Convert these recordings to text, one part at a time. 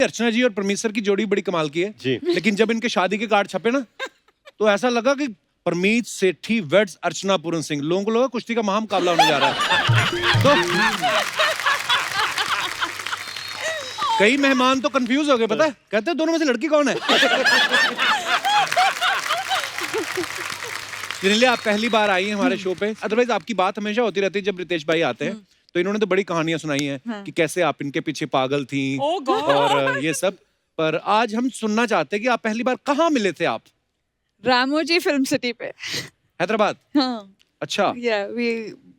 अर्चना जी और परमीत सर की जोड़ी बड़ी कमाल की है जी। लेकिन जब इनके शादी के कार्ड छपे ना तो ऐसा लगा कि परमीत सेठी वेड्स अर्चना पूरन सिंह। लोगों को लगा कुश्ती का महामुकाबला होने जा रहा है। तो कई मेहमान तो कंफ्यूज हो गए, पता है, कहते हैं दोनों में से लड़की कौन है। जिन्हें आप पहली बार आई हैं हमारे शो पे, अदरवाइज आपकी बात हमेशा होती रहती है जब रितेश भाई आते हैं, तो इन्होंने तो बड़ी कहानियां सुनाई हैं कि कैसे आप इनके पीछे पागल थी और ये सब। पर आज हम सुनना चाहते हैं कि आप पहली बार कहाँ मिले थे आप? रामोजी फिल्म सिटी पे। हैदराबाद? हाँ। अच्छा। Yeah, we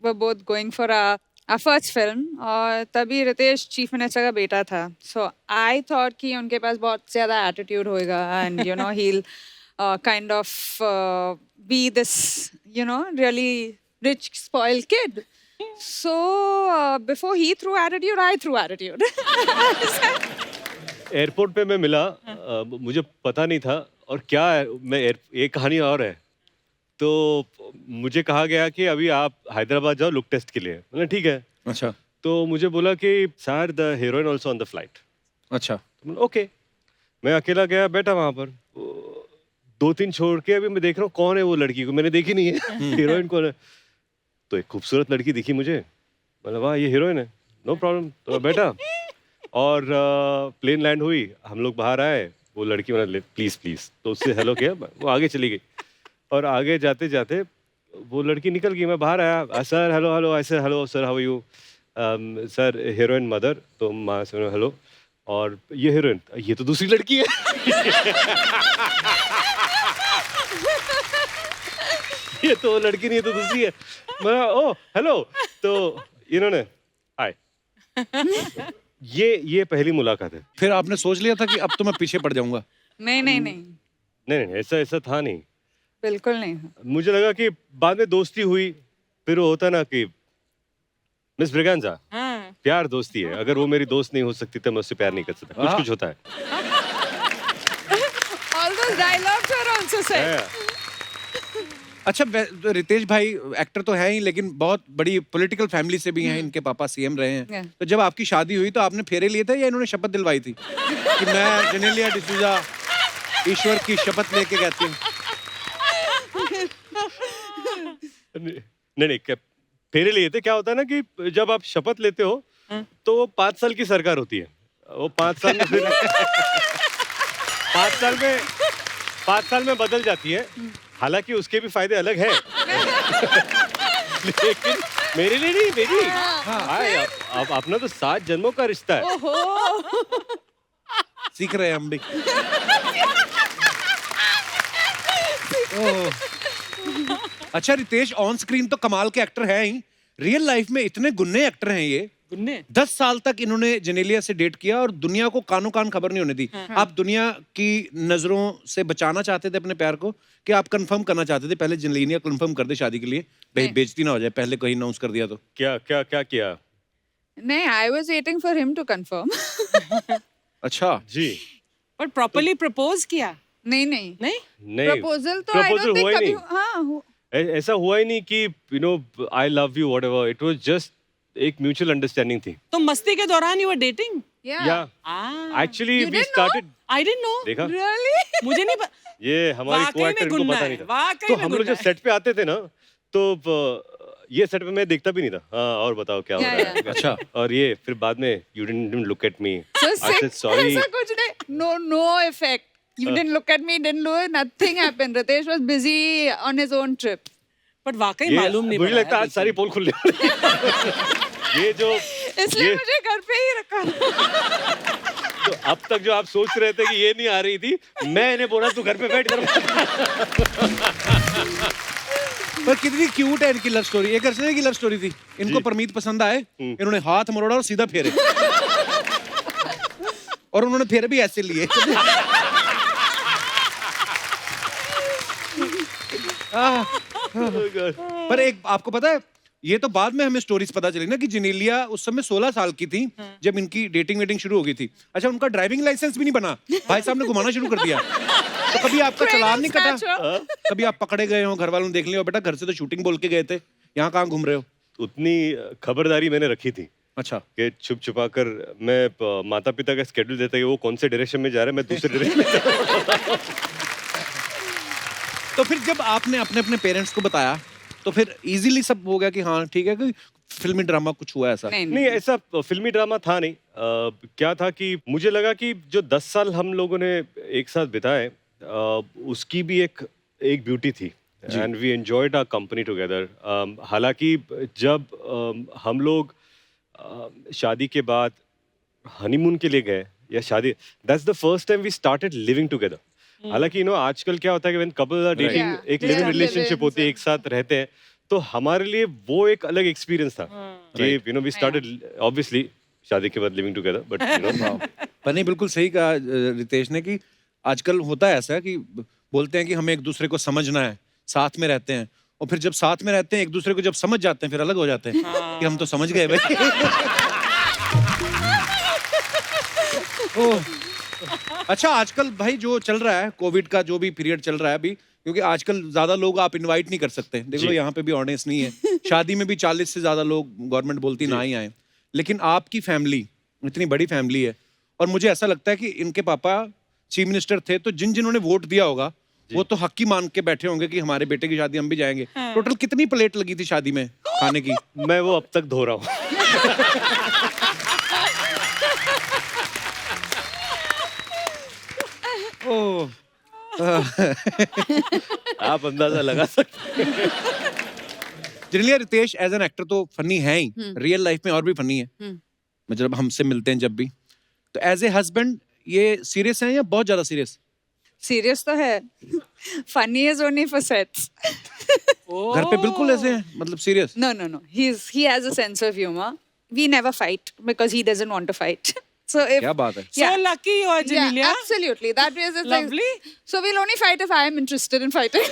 were both going for our first film और तभी रितेश चीफ मिनिस्टर का बेटा था। So I thought कि उनके पास बहुत ज़्यादा attitude होएगा and you know he'll kind of be this you know really rich spoiled kid. So before he threw attitude, I threw attitude. Airport पे मैं मिला, मुझे पता नहीं था और क्या है, एक कहानी और है। तो मुझे कहा गया कि अभी आप हैदराबाद जाओ लुक टेस्ट के लिए। मैंने ठीक है। अच्छा। तो मुझे बोला कि sir the heroine also on the flight. अच्छा। तो ओके, मैं अकेला गया, बैठा वहां पर। 2-3 छोड़ के अभी मैं देख रहा हूँ कौन है वो लड़की, को मैंने देखी नहीं है। हीरोइन कौन है? तो एक खूबसूरत लड़की दिखी मुझे, मतलब वाह ये हीरोइन है, नो प्रॉब्लम। तो मैं बैठा और प्लेन लैंड हुई, हम लोग बाहर आए, वो लड़की मैंने प्लीज प्लीज तो उससे हेलो किया, वो आगे चली गई। और आगे जाते जाते वो लड़की निकल गई, मैं बाहर आया, सर हेलो हेलो, ऐसे hello sir how are you, sir heroine mother, तो माँ से हेलो, और ये हीरोइन, ये तो दूसरी लड़की है। ये तो लड़की नहीं है तो दूसरी है। मैं ओ हेलो, तो इन्होंने हाय। ये पहली मुलाकात है। फिर आपने सोच लिया था कि अब तो मैं पीछे पड़ जाऊंगा? नहीं नहीं नहीं, नहीं ऐसा था नहीं। बिल्कुल नहीं। मुझे लगा कि बाद में दोस्ती हुई, फिर वो होता ना कि मिस ब्रिगेंजा, प्यार दोस्ती है, अगर वो मेरी दोस्त नहीं हो सकती तो मैं उससे प्यार नहीं कर सकता। कुछ कुछ होता है। All those dialogues were also said. अच्छा, रितेश भाई एक्टर तो है ही लेकिन बहुत बड़ी पॉलिटिकल फैमिली से भी हैं, इनके पापा सीएम रहे हैं। तो जब आपकी शादी हुई तो आपने फेरे लिए थे या इन्होंने शपथ दिलवाई थी कि मैं जेनेलिया डिसूजा ईश्वर की शपथ लेके कहती हूँ? नहीं फेरे लिए थे। क्या होता है ना कि जब आप शपथ लेते हो तो वो 5 साल की सरकार होती है, वो 5 साल में फिर 5 साल में बदल जाती है। हालांकि उसके भी फायदे अलग हैं। लेकिन मेरे लिए नहीं, मेरी अब अपना तो 7 जन्मों का रिश्ता है। सीख रहे हैं हम भी। अच्छा, रितेश ऑन स्क्रीन तो कमाल के एक्टर हैं ही, रियल लाइफ में इतने गुन्ने एक्टर हैं ये। 10 साल तक इन्होंने जेनेलिया से डेट किया और दुनिया को कानों कान खबर नहीं होने दी। आप दुनिया की नजरों से बचाना चाहते थे अपने प्यार को कि आप कंफर्म करना चाहते थे पहले जेनेलिया कंफर्म कर दे शादी के लिए, बेइज्जती ना हो जाए, पहले कहीं अनाउंस कर दिया तो? क्या किया? नहीं, I was waiting for him to confirm. अच्छा जी। पर प्रॉपर्ली प्रपोज किया? नहीं नहीं नहीं, प्रपोजल तो I don't proposal think हुआ ही कभी। नहीं। हाँ, ऐसा हुआ ही नहीं कि you know I love you whatever, it was just एक म्यूचुअल अंडरस्टैंडिंग थी। तो मस्ती के दौरान यू वर डेटिंग? या actually You we didn't started. I didn't know. देखा? really? मुझे नहीं ये हमारी वाकई में को-एक्टर को गुन्ना पता है, नहीं था। वाकई तो में हम लोग गुन्ना जब सेट पे आते थे ना तो ये सेट पे मैं देखता भी नहीं था। हाँ, और बताओ क्या हो Yeah, रहा है? अच्छा। और ये फिर बाद में you didn't look at me, So I said sick, sorry. ऐसा कुछ नहीं, no effect. You didn't look at me, didn't do it, nothing happened. Ritesh was busy on his own trip. But वाकई मालूम नहीं मुझे पड़ा लगता है है आज सारी पोल खुलने वाली है। ये जो इसलिए ये मुझे घर पे ही रखा। तो अब तक जो आप सोच रहे थे कि ये नहीं आ रही थी, मैं इन्हें बोला तू घर पे बैठ कर। पर कितनी क्यूट है इनकी लव स्टोरी। एक अर्चना की लव स्टोरी थी, इनको परमीत पसंद आए, इन्होंने हाथ मरोड़ा और सीधा फेरे। और उन्होंने फेरे भी ऐसे लिए। पर एक आपको पता है, ये तो बाद में हमें स्टोरीज पता चली ना कि जेनेलिया उस समय 16 साल की थी जब इनकी डेटिंग वेटिंग शुरू हो गई थी। अच्छा, उनका ड्राइविंग लाइसेंस भी नहीं बना, भाई साहब ने घुमाना शुरू कर दिया। तो कभी आपका चालान नहीं कटा? कभी आप पकड़े गए हो, घर वालों ने देख लिया, बेटा घर से तो शूटिंग बोल के गए थे, यहाँ कहाँ घूम रहे हो? उतनी खबरदारी मैंने रखी थी। अच्छा कि छुप छुपा कर मैं माता पिता का स्केड्यूल देता कि वो कौन से डायरेक्शन में जा रहे हैं, मैं दूसरे डायरेक्शन में जा रहा हूँ। तो फिर जब आपने अपने अपने पेरेंट्स को बताया तो फिर इजीली सब हो गया कि हाँ ठीक है, कोई फिल्मी ड्रामा कुछ हुआ ऐसा? नहीं नहीं, ऐसा फिल्मी ड्रामा था नहीं। क्या था कि मुझे लगा कि जो 10 साल हम लोगों ने एक साथ बिताए, उसकी भी एक ब्यूटी थी and we enjoyed our company together. हालांकि जब हम लोग शादी के बाद हनीमून के लिए गए या शादी, that's the first time we started living together. हालांकि आजकल क्या होता है कि when couples are dating, Yeah. एक लिव इन Yeah. रिलेशनशिप होती है, एक साथ रहते हैं, तो हमारे लिए वो एक अलग एक्सपीरियंस था कि वी स्टार्टेड ऑब्वियसली शादी के बाद लिविंग टुगेदर, बट पर नहीं, बिल्कुल सही कहा रितेश ने कि आजकल होता है ऐसा कि बोलते हैं कि हमें एक दूसरे को समझना है, साथ में रहते हैं, और फिर जब साथ में रहते हैं एक दूसरे को जब समझ जाते हैं फिर अलग हो जाते हैं कि हम तो समझ गए भाई। ओह, अच्छा आजकल भाई जो चल रहा है, कोविड का जो भी पीरियड चल रहा है अभी, क्योंकि आजकल ज्यादा लोग आप इनवाइट नहीं कर सकते, देख लो यहाँ पे भी ऑडियंस नहीं है, शादी में भी 40 से ज्यादा लोग गवर्नमेंट बोलती ना ही आए, लेकिन आपकी फैमिली इतनी बड़ी फैमिली है, और मुझे ऐसा लगता है कि इनके पापा चीफ मिनिस्टर थे, तो जिन्होंने वोट दिया होगा वो तो हक ही मान के बैठे होंगे कि हमारे बेटे की शादी हम भी जाएंगे। टोटल कितनी प्लेट लगी थी शादी में खाने की? मैं वो अब तक धो रहा हूँ। ओह, आप अंदाजा लगा सकते हैं। Generally Ritesh as an actor तो फनी है ही, रियल लाइफ में और भी फनी है, मतलब हमसे मिलते हैं जब भी, तो एज ए हस्बैंड ये सीरियस है या बहुत ज्यादा सीरियस? सीरियस तो है, funny is only for sets. घर पे बिल्कुल ऐसे हैं, मतलब serious? No. He has a sense of humor. We never fight because he doesn't want to fight. So if क्या बात है। So lucky you are, yeah, Janelia. absolutely. That is it's Lovely. Like, so we'll only fight if I am interested in fighting.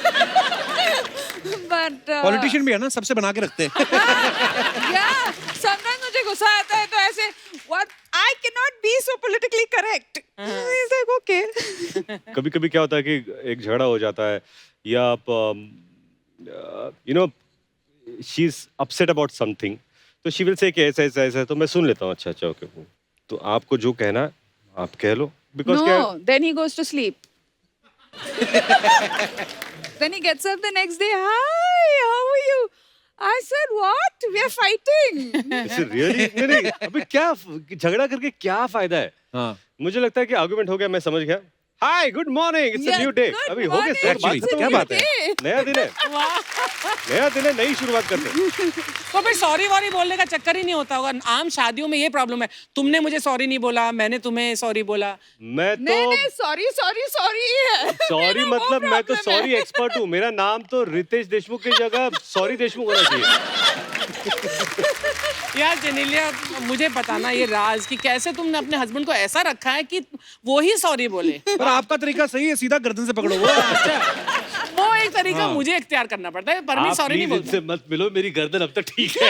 But politician भी है ना, सबसे बना के रखते हैं। yeah, sometimes मुझे गुस्सा आता है तो ऐसे what I cannot be so politically correct. He's like okay. कभी कभी क्या होता है कि एक झगड़ा हो जाता है, या आप she is upset about something, तो शी विल से कि ऐसा ऐसा ऐसा, तो मैं सुन लेता हूँ, अच्छा अच्छा ओके, तो आपको जो कहना है आप कह लो, बिकॉज क्या No, then he goes to sleep. Then he gets up the next day. Hi, how are you? I said, what? We are fighting. Really नहीं, अभी क्या झगड़ा करके क्या फायदा है? हाँ, मुझे लगता है कि आर्गुमेंट हो गया, मैं समझ गया, hi good morning, it's a Yeah, new day, good अभी हो गया morning, sir, Actually, it's a क्या new बात है? day. नया दिन है, नया दिन है, नई शुरुआत करते हैं। तो फिर सॉरी वॉरी बोलने का चक्कर ही नहीं होता होगा। आम शादियों में ये प्रॉब्लम है, तुमने मुझे सॉरी नहीं बोला, मैंने तुम्हें सॉरी बोला। मैं नहीं, तो sorry है. सॉरी मेरा वो मतलब मैं तो problem है. सॉरी एक्सपर्ट हूँ, मेरा नाम तो रितेश देशमुख की जगह सॉरी देशमुख होना चाहिए। यार जेनेलिया, मुझे बताना ये राज कि कैसे तुमने अपने हस्बैंड को ऐसा रखा है कि वो ही सॉरी बोले। पर आपका तरीका सही है, सीधा गर्दन से पकड़ो वो। वो एक तरीका मुझे इख्तियार करना पड़ता है, पर मैं आप सॉरी नहीं प्लीज बोलता। इनसे मत मिलो, मेरी गर्दन अब तक ठीक है।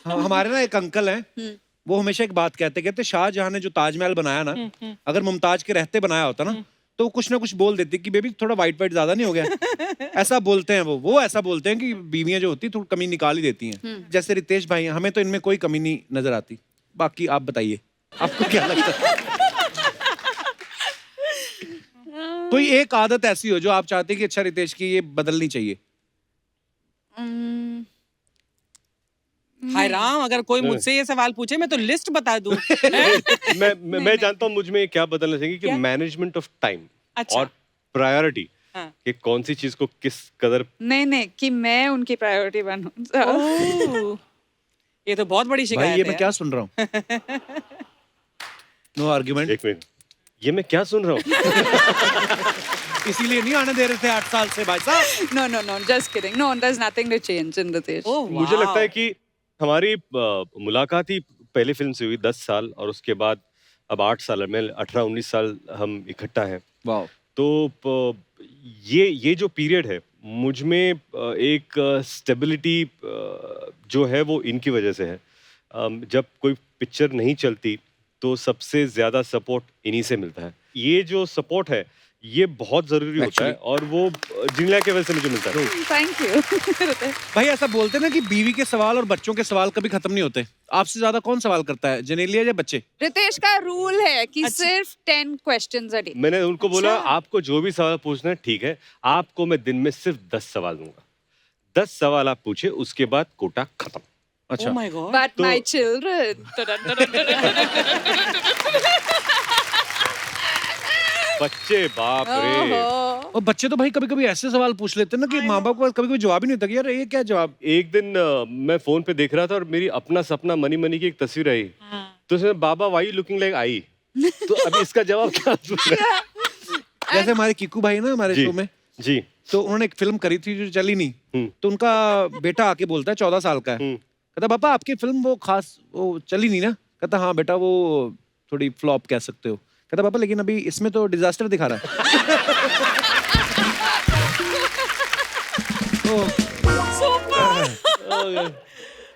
हमारे ना एक अंकल हैं, वो हमेशा एक बात कहते शाहजहां ने जो ताजमहल बनाया ना, अगर मुमताज के रहते बनाया होता ना, तो कुछ ना कुछ बोल देती कि बेबी थोड़ा वाइट वाइट ज्यादा नहीं हो गया। ऐसा बोलते हैं वो ऐसा बोलते हैं कि बीवियां जो होती है थोड़ी कमी निकाल ही देती हैं। जैसे रितेश भाई हैं, हमें तो इनमें कोई कमी नहीं नजर आती। बाकी आप बताइए, आपको क्या लगता है? कोई एक आदत ऐसी हो जो आप चाहते हैं कि अच्छा रितेश की ये बदलनी चाहिए? हाय राम, अगर कोई मुझसे ये सवाल पूछे मैं तो लिस्ट बता दूं। मैं जानता हूँ मुझ में क्या बदलना चाहिए, कि क्या? मैनेजमेंट ऑफ टाइम अच्छा। और प्रायोरिटी, हाँ। कि कौन सी चीज को किस कदर। नहीं, कि मैं उनकी प्रायोरिटी बनूं. ओह, ये तो बहुत बड़ी भाई शिकायत ये है। मैं क्या सुन रहा हूँ? No argument. एक मिनट, ये मैं क्या सुन रहा हूँ? इसीलिए नहीं आने दे रहे थे 8 साल से भाई साहब। No, just kidding. No, there's nothing to change in Ritesh. ओह, मुझे वाह। लगता है कि हमारी मुलाकात ही पहली फिल्म से हुई 10 साल, और उसके बाद अब 8 साल में 18-19 साल हम इकट्ठा हैं। वाह, तो ये जो पीरियड है, मुझ में एक स्टेबिलिटी जो है वो इनकी वजह से है। जब कोई पिक्चर नहीं चलती तो सबसे ज़्यादा सपोर्ट इन्हीं से मिलता है। ये जो सपोर्ट है ये बहुत जरूरी होता है और वो जिनिया की वजह से मुझे मिलता है। Thank you. भाई ऐसा बोलते हैं ना कि बीवी के सवाल और बच्चों के सवाल कभी खत्म नहीं होते। आपसे ज्यादा कौन सवाल करता है, जेनेलिया या बच्चे? रितेश का रूल है कि सिर्फ 10 क्वेश्चंस अ डे। मैंने उनको बोला आपको जो भी सवाल पूछना है ठीक है, आपको मैं दिन में सिर्फ 10 सवाल दूंगा। 10 सवाल आप पूछे, उसके बाद कोटा खत्म। अच्छा। Oh my God. But my children. बच्चे बाप रे। और बच्चे तो भाई कभी कभी ऐसे सवाल पूछ लेते हैं ना कि माँ बाप को कभी कभी जवाब ही नहीं होता कि यार ये क्या जवाब। एक दिन मैं फोन पे देख रहा था और मेरी अपना सपना मनी मनी की एक तस्वीर आई, तो उसमें बाबा वाई लुकिंग लाइक आई, तो अभी इसका जवाब क्या दूंगा? जैसे हमारे किकू भाई ना हमारे शो में जी, तो उन्होंने एक फिल्म करी थी जो चली नहीं, तो उनका बेटा आके बोलता है 14 साल का है, कहता पापा आपकी फिल्म वो खास वो चली नहीं ना? कहता हाँ बेटा वो थोड़ी फ्लॉप कह सकते हो। कहता पापा लेकिन अभी इसमें तो डिजास्टर दिखा रहा है।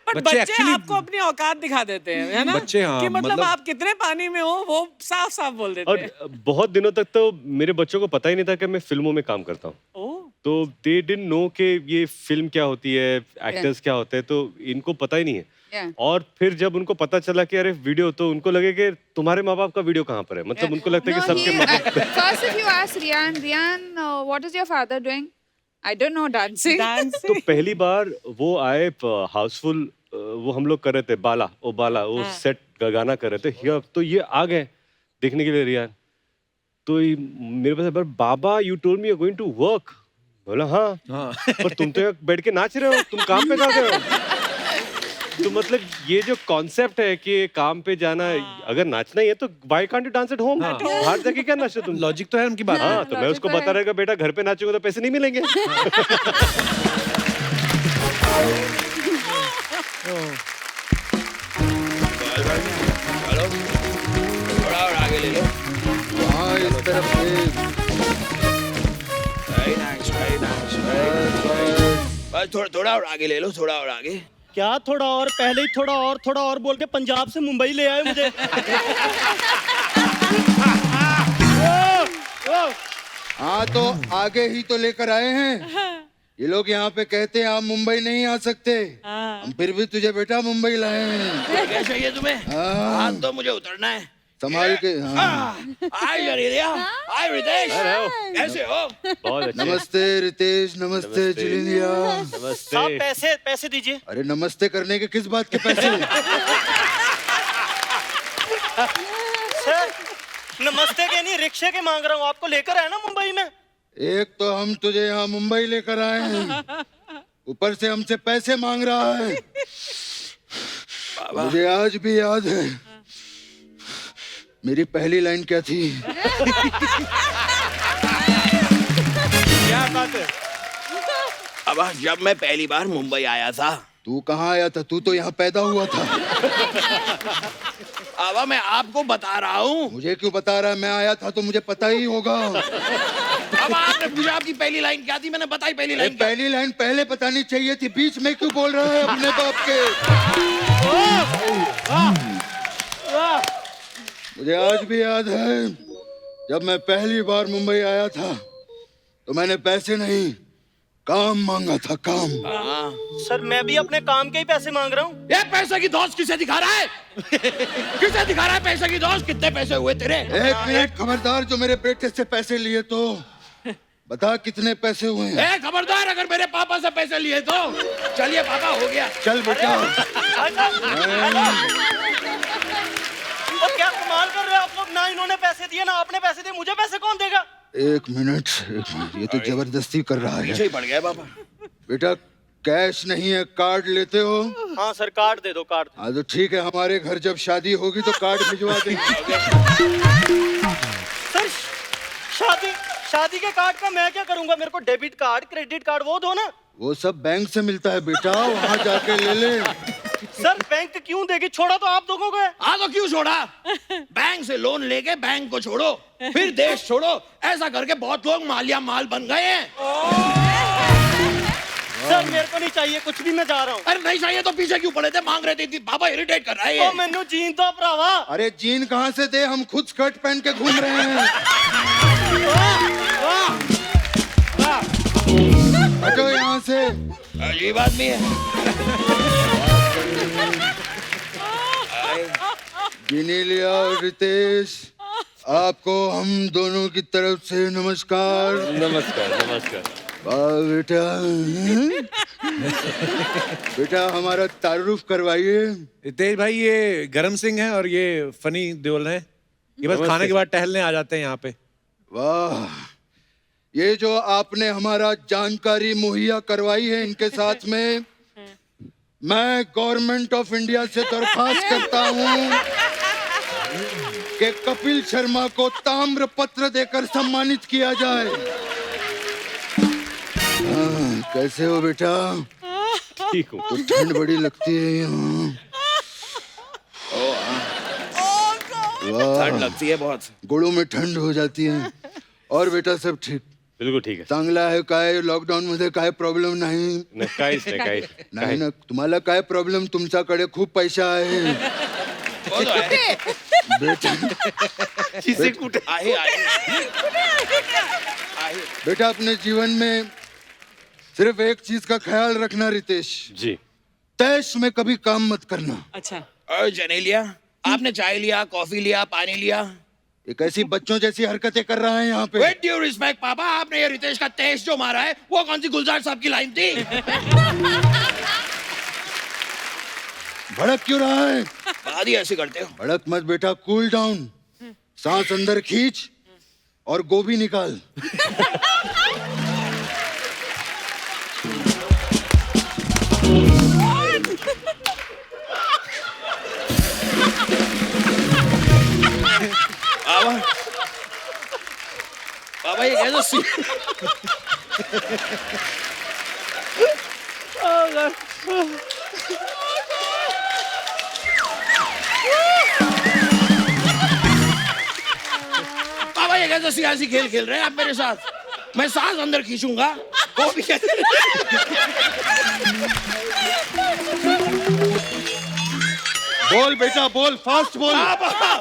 बट बच्चे बच्चे actually- आपको अपनी औकात दिखा देते हैं, है ना? बच्चे, हाँ, कि मतलब मतलब- आप कितने पानी में हो वो साफ साफ बोल देते हैं। और बहुत दिनों तक तो मेरे बच्चों को पता ही नहीं था कि मैं फिल्मों में काम करता हूँ, ओह, तो दे डिडंट नो कि ये फिल्म क्या होती है, एक्टर्स क्या होते हैं, तो इनको पता ही नहीं है। Yeah. और फिर जब उनको पता चला कि अरे वीडियो, तो उनको लगे कि तुम्हारे माँ बाप का वीडियो कहाँ पर है, मतलब उनको लगता है कि सबके माँ बाप। First, if you ask Rian, what is your father doing? I don't know, dancing. तो पहली बार वो आए हाउसफुल, वो हम लोग कर रहे थे बाला वो सेट गाना कर रहे थे हियर, तो ये आ गए देखने के लिए रियान, तो मेरे पास बाबा you told me you are going to work, बोला हाँ पर तुम तो यहाँ बैठ के नाच रहे हो, तुम काम पे जाते हो। तो मतलब ये जो कॉन्सेप्ट है कि काम पे जाना, अगर नाचना ही है तो why can't you dance at home, बाहर जाके क्या नाचते तुम? लॉजिक तो है उनकी बात। हाँ, तो मैं उसको बता रहेगा बेटा घर पे नाचोगे तो पैसे नहीं मिलेंगे। चलो थोड़ा और आगे ले लो। हाँ इस तरफ से। Very nice, very nice, बस थोड़ा और आगे ले लो, थोड़ा और आगे। क्या थोड़ा और, पहले ही थोड़ा और बोल के पंजाब से मुंबई ले आए मुझे। हाँ तो आगे ही तो लेकर आए हैं। ये लोग यहाँ पे कहते हैं आप मुंबई नहीं आ सकते, हम फिर भी तुझे बेटा मुंबई लाए हैं। क्या चाहिए तुम्हें? हाँ। हाथ तो मुझे उतरना है। संभाल के। हाँ। हाय जेनेलिया, हाय रितेश, कैसे हो? बहुत अच्छे। नमस्ते रितेश, नमस्ते जिलिया। नमस्ते। साहब पैसे दीजिए। अरे नमस्ते करने के किस बात के पैसे? सर नमस्ते के नहीं, रिक्शे के मांग रहा हूँ, आपको लेकर आया ना मुंबई में। एक तो हम तुझे यहाँ मुंबई लेकर आए हैं, ऊपर से हमसे पैसे मांग रहा है। मुझे आज भी याद है मेरी पहली लाइन क्या थी। क्या बात है? अब जब मैं पहली बार मुंबई आया था। तू कहाँ आया था? तू तो यहाँ पैदा हुआ था। अब मैं आपको बता रहा हूँ। मुझे क्यों बता रहा है? मैं आया था तो मुझे पता ही होगा। अब आपने पूछा आपकी पहली लाइन क्या थी, मैंने बताई पहली लाइन क्या। पहली लाइन पहले बतानी चाहिए थी, बीच में क्यों बोल रहा है अपने बाप के? मुझे आज भी याद है जब मैं पहली बार मुंबई आया था तो मैंने पैसे नहीं काम मांगा था, काम। सर मैं भी अपने काम के ही पैसे मांग रहा हूँ। ये पैसे की दोस्त किसे दिखा रहा है? किसे दिखा रहा है पैसे की दोस्त? कितने पैसे हुए तेरे? एक मिनट, खबरदार, जो मेरे बेटे से पैसे लिए तो बता कितने पैसे हुए हैं? खबरदार, अगर मेरे पापा से पैसे लिए तो। चलिए पापा, हो गया। चल बेटा। और क्या कमाल कर रहे हो आप लोग, ना इन्होंने पैसे दिए ना आपने पैसे दिए, मुझे पैसे कौन देगा? एक मिनट, ये तो जबरदस्ती कर रहा है। पीछे ही पड़ गया पापा। बेटा कैश नहीं है, कार्ड लेते हो? हाँ सर कार्ड दे दो, कार्ड। हाँ तो ठीक है, हमारे घर जब शादी होगी तो कार्ड भिजवा देंगे। सर शादी के कार्ड का मैं क्या करूंगा? मेरे को डेबिट कार्ड क्रेडिट कार्ड वो दो ना। वो सब बैंक से मिलता है बेटा, वहाँ जाके ले ले। सर बैंक क्यों देगी? छोड़ा तो आप लोगों को है। हाँ तो क्यों छोड़ा? बैंक से लोन लेके बैंक को छोड़ो, फिर देश छोड़ो। ऐसा करके बहुत लोग मालिया माल बन गए हैं। सर मेरे को नहीं चाहिए कुछ भी, मैं जा रहा हूँ। अरे नहीं चाहिए तो पीछे क्यों पड़े थे? मांग रहे थे बाबा, इरिटेट कर रहा है ओ ये। मैनू जीन दो भरावा। अरे जीन कहाँ से दे, हम खुद स्कर्ट पहन के घूम रहे हैं। हटो यहाँ से। अजीब आदमी है। जिनेलिया और रितेश, आपको हम दोनों की तरफ से नमस्कार। नमस्कार नमस्कार। वाह बेटा। बेटा हमारा तारुफ करवाइए। रितेश भाई ये गरम सिंह है और ये फनी देओल है। ये बस खाने के बाद टहलने आ जाते हैं यहाँ पे। वाह, ये जो आपने हमारा जानकारी मुहैया करवाई है, इनके साथ में मैं गवर्नमेंट ऑफ इंडिया से दरखास्त करता हूँ कि कपिल शर्मा को ताम्र पत्र देकर सम्मानित किया जाए। कैसे हो बेटा? ठीक हूँ। तो ठंड बड़ी लगती है यहाँ। वाह, ठंड लगती है बहुत। गोड़ों में ठंड हो जाती है। और बेटा सब ठीक? बिल्कुल ठीक आहे. चांगला आहे? काय लॉकडाऊन मध्ये काय प्रॉब्लेम नाही? नाही, काहीच नाही काहीच नाही ना, तुम्हाला काय प्रॉब्लेम? तुमच्याकडे खूप पैसा आहे वो तो है। बेटा। किसे कुठे आहे आहे बेटा अपने जीवन में सिर्फ एक चीज का ख्याल रखना रितेश, जी. तैश में कभी काम मत करना। अच्छा और जनेलिया, आपने चाय लिया, कॉफी लिया, पानी लिया? एक ऐसी बच्चों जैसी हरकतें कर रहा है यहाँ पे। विद ड्यू रिस्पेक्ट पापा, आपने ये रितेश का तेज जो मारा है वो कौन सी गुलजार साहब की लाइन थी? भड़क क्यों रहा है? बात ही ऐसी करते हो। भड़क मत बेटा, कूल डाउन। सांस अंदर खींच और गोभी निकाल। बाबा बाबा ये कैसे बाबा ये कैसे सियासी खेल खेल रहे हैं आप मेरे साथ? मैं सांस अंदर खींचूंगा वो भी कैसे? बोल बेटा बोल, फास्ट बोल। बाबा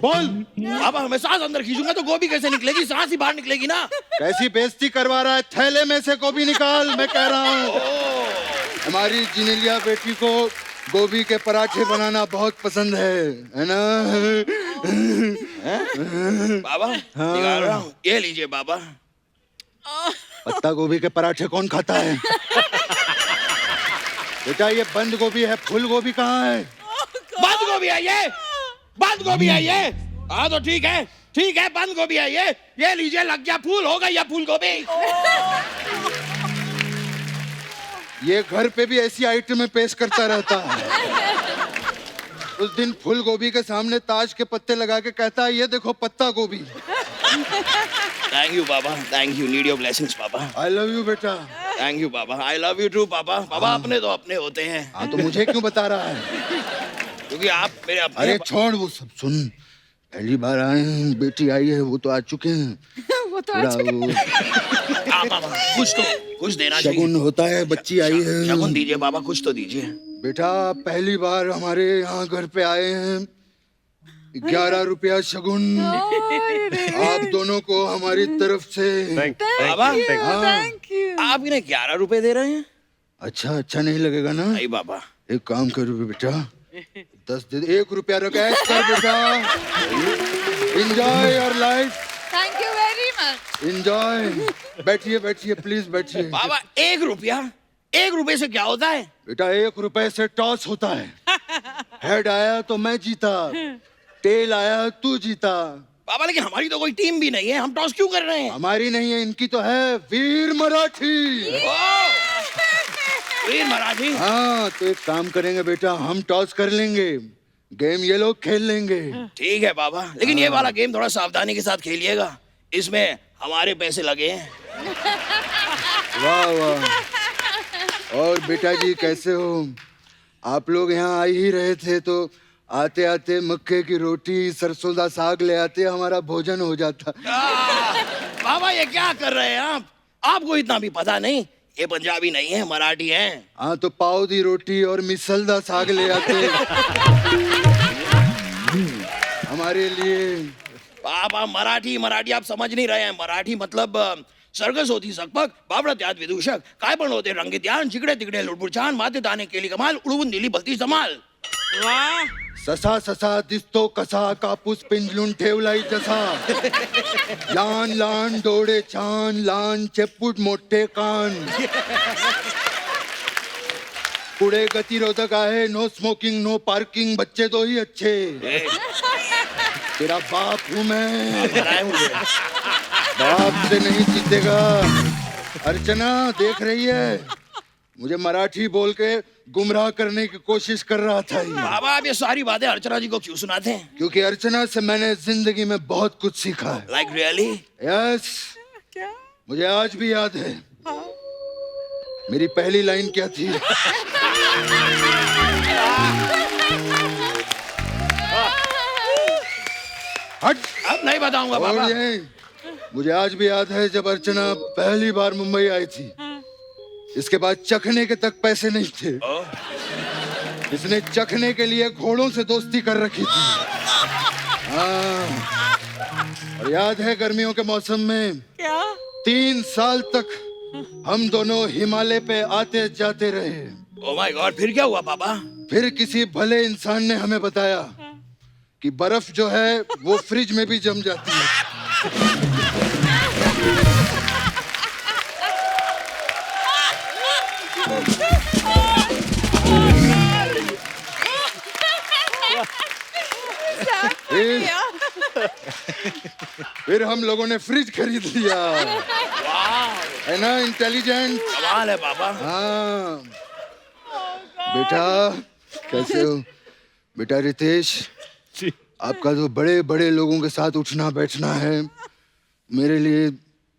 बोल। बाबा मैं सांस अंदर खींचूंगा तो गोभी कैसे निकलेगी? सांस ही बाहर निकलेगी ना। कैसी बेइज्जती करवा रहा है? थैले में से गोभी निकाल, मैं कह रहा हूँ। हमारी जिनेलिया बेटी को गोभी के पराठे बनाना बहुत पसंद है ना? बाबा निकाल रहा हूँ, ये लीजिए बाबा। पत्ता गोभी के पराठे कौन खाता है? बेटा ये बंद गोभी है, फूल गोभी कहाँ है? बंद गोभी है ये, बंद गोभी है ये। हाँ तो ठीक है बंद गोभी है ये लीजिए, लग गया फूल, हो गई फूल गोभी। ये घर पे भी ऐसी आइटमें पेश करता रहता है। उस दिन फूल गोभी के सामने ताज के पत्ते लगा के कहता है ये देखो पत्ता गोभी। Thank you Baba, thank you, need your blessings पापा। आई लव यू बेटा। थैंक यू पापा, आई लव यू टू पापा। पापा अपने तो अपने होते हैं। हाँ तो मुझे क्यों बता रहा है? क्योंकि आप मेरे अपने। अरे छोड़ वो सब, सुन। पहली बार आए हैं, बेटी आई है, वो तो आ चुके हैं। वो तो आ चुके वो आप पापा कुछ देना शगुन चाहिए। होता है, बच्ची आई है। शगुन दीजिए बाबा, कुछ तो दीजिए। बेटा पहली बार हमारे यहाँ घर पे आए हैं, 11 रुपया शगुन आप दोनों को हमारी तरफ से। बाबा थैंक यू। आप इन्हें 11 रुपए दे रहे हैं? अच्छा नहीं लगेगा ना? नहीं बाबा। एक काम करो बेटा, 10 दे, 1 रुपया रख कर बेटा। Enjoy your life, thank you very much. Enjoy. बैठिए प्लीज बैठिए। बाबा 1 रुपया, 1 रुपए से क्या होता है? बेटा 1 रुपए से टॉस होता है। हेड आया तो मैं जीता, टेल आया तू जीता। बाबा लेकिन हमारी तो कोई टीम भी नहीं है, हम टॉस क्यों कर रहे हैं? हमारी नहीं है, इनकी तो है, वीर मराठी। वीर मराठी। हाँ तो एक काम करेंगे बेटा, हम टॉस कर लेंगे, गेम ये लोग खेल लेंगे। ठीक है बाबा, लेकिन ये वाला गेम थोड़ा सावधानी के साथ खेलिएगा, इसमें हमारे पैसे लगे हैं। वाह वाह। और बेटा जी कैसे हो? आप लोग यहाँ आ ही रहे थे तो आते आते मक्के की रोटी सरसों का साग ले आते, हमारा भोजन हो जाता। बाबा ये क्या कर रहे हैं आप? आपको इतना भी पता नहीं, ये पंजाबी नहीं है, मराठी है। हाँ तो पाव दी रोटी और मिसल दा साग ले आते हमारे लिए। बाबा मराठी मराठी आप समझ नहीं रहे हैं। मराठी मतलब सर्कस होती सकपक, बाबडत याद विदूषक, काय पण होते रंगीत यान, जिकडे तिकडे लुडबुड छान, माते ताने केली कमाल, उडवून दिली भलती जमाल. वाह ससा ससा दिसतो कसा, कापूस पिंजलून ठेवलाय तसा. लहान लहान डोळे छान, लहान चेपूट मोठे कान. पुढे गतिरोधक आहे, नो स्मोकिंग नो पार्किंग, बच्चे तो ही अच्छे. तेरा बाप हूं मैं, बनाए मुझे. बाप से नहीं जीतेगा. अर्चना देख रही है, मुझे मराठी बोल के गुमराह करने की कोशिश कर रहा था ये. बाबा आप ये सारी बातें अर्चना जी को क्यों सुनाते हैं? क्योंकि अर्चना से मैंने जिंदगी में बहुत कुछ सीखा है. Like really? यस, मुझे आज भी याद है. मेरी पहली लाइन क्या थी? हट. अब नहीं बताऊंगा और बाबा. ये मुझे आज भी याद है जब अर्चना पहली बार मुंबई आई थी. इसके बाद चखने के तक पैसे नहीं थे. इसने चखने के लिए घोड़ों से दोस्ती कर रखी थी. हाँ. और याद है गर्मियों के मौसम में 3 साल तक हम दोनों हिमालय पे आते जाते रहे. ओह माय गॉड, फिर क्या हुआ पापा? फिर किसी भले इंसान ने हमें बताया कि बर्फ जो है वो फ्रिज में भी जम जाती है. फिर हम लोगों ने फ्रिज खरीद लिया. है ना इंटेलिजेंट? कमाल है पापा. हाँ. बेटा कैसे हो? बेटा रितेश, आपका तो बड़े बड़े लोगों के साथ उठना बैठना है. मेरे लिए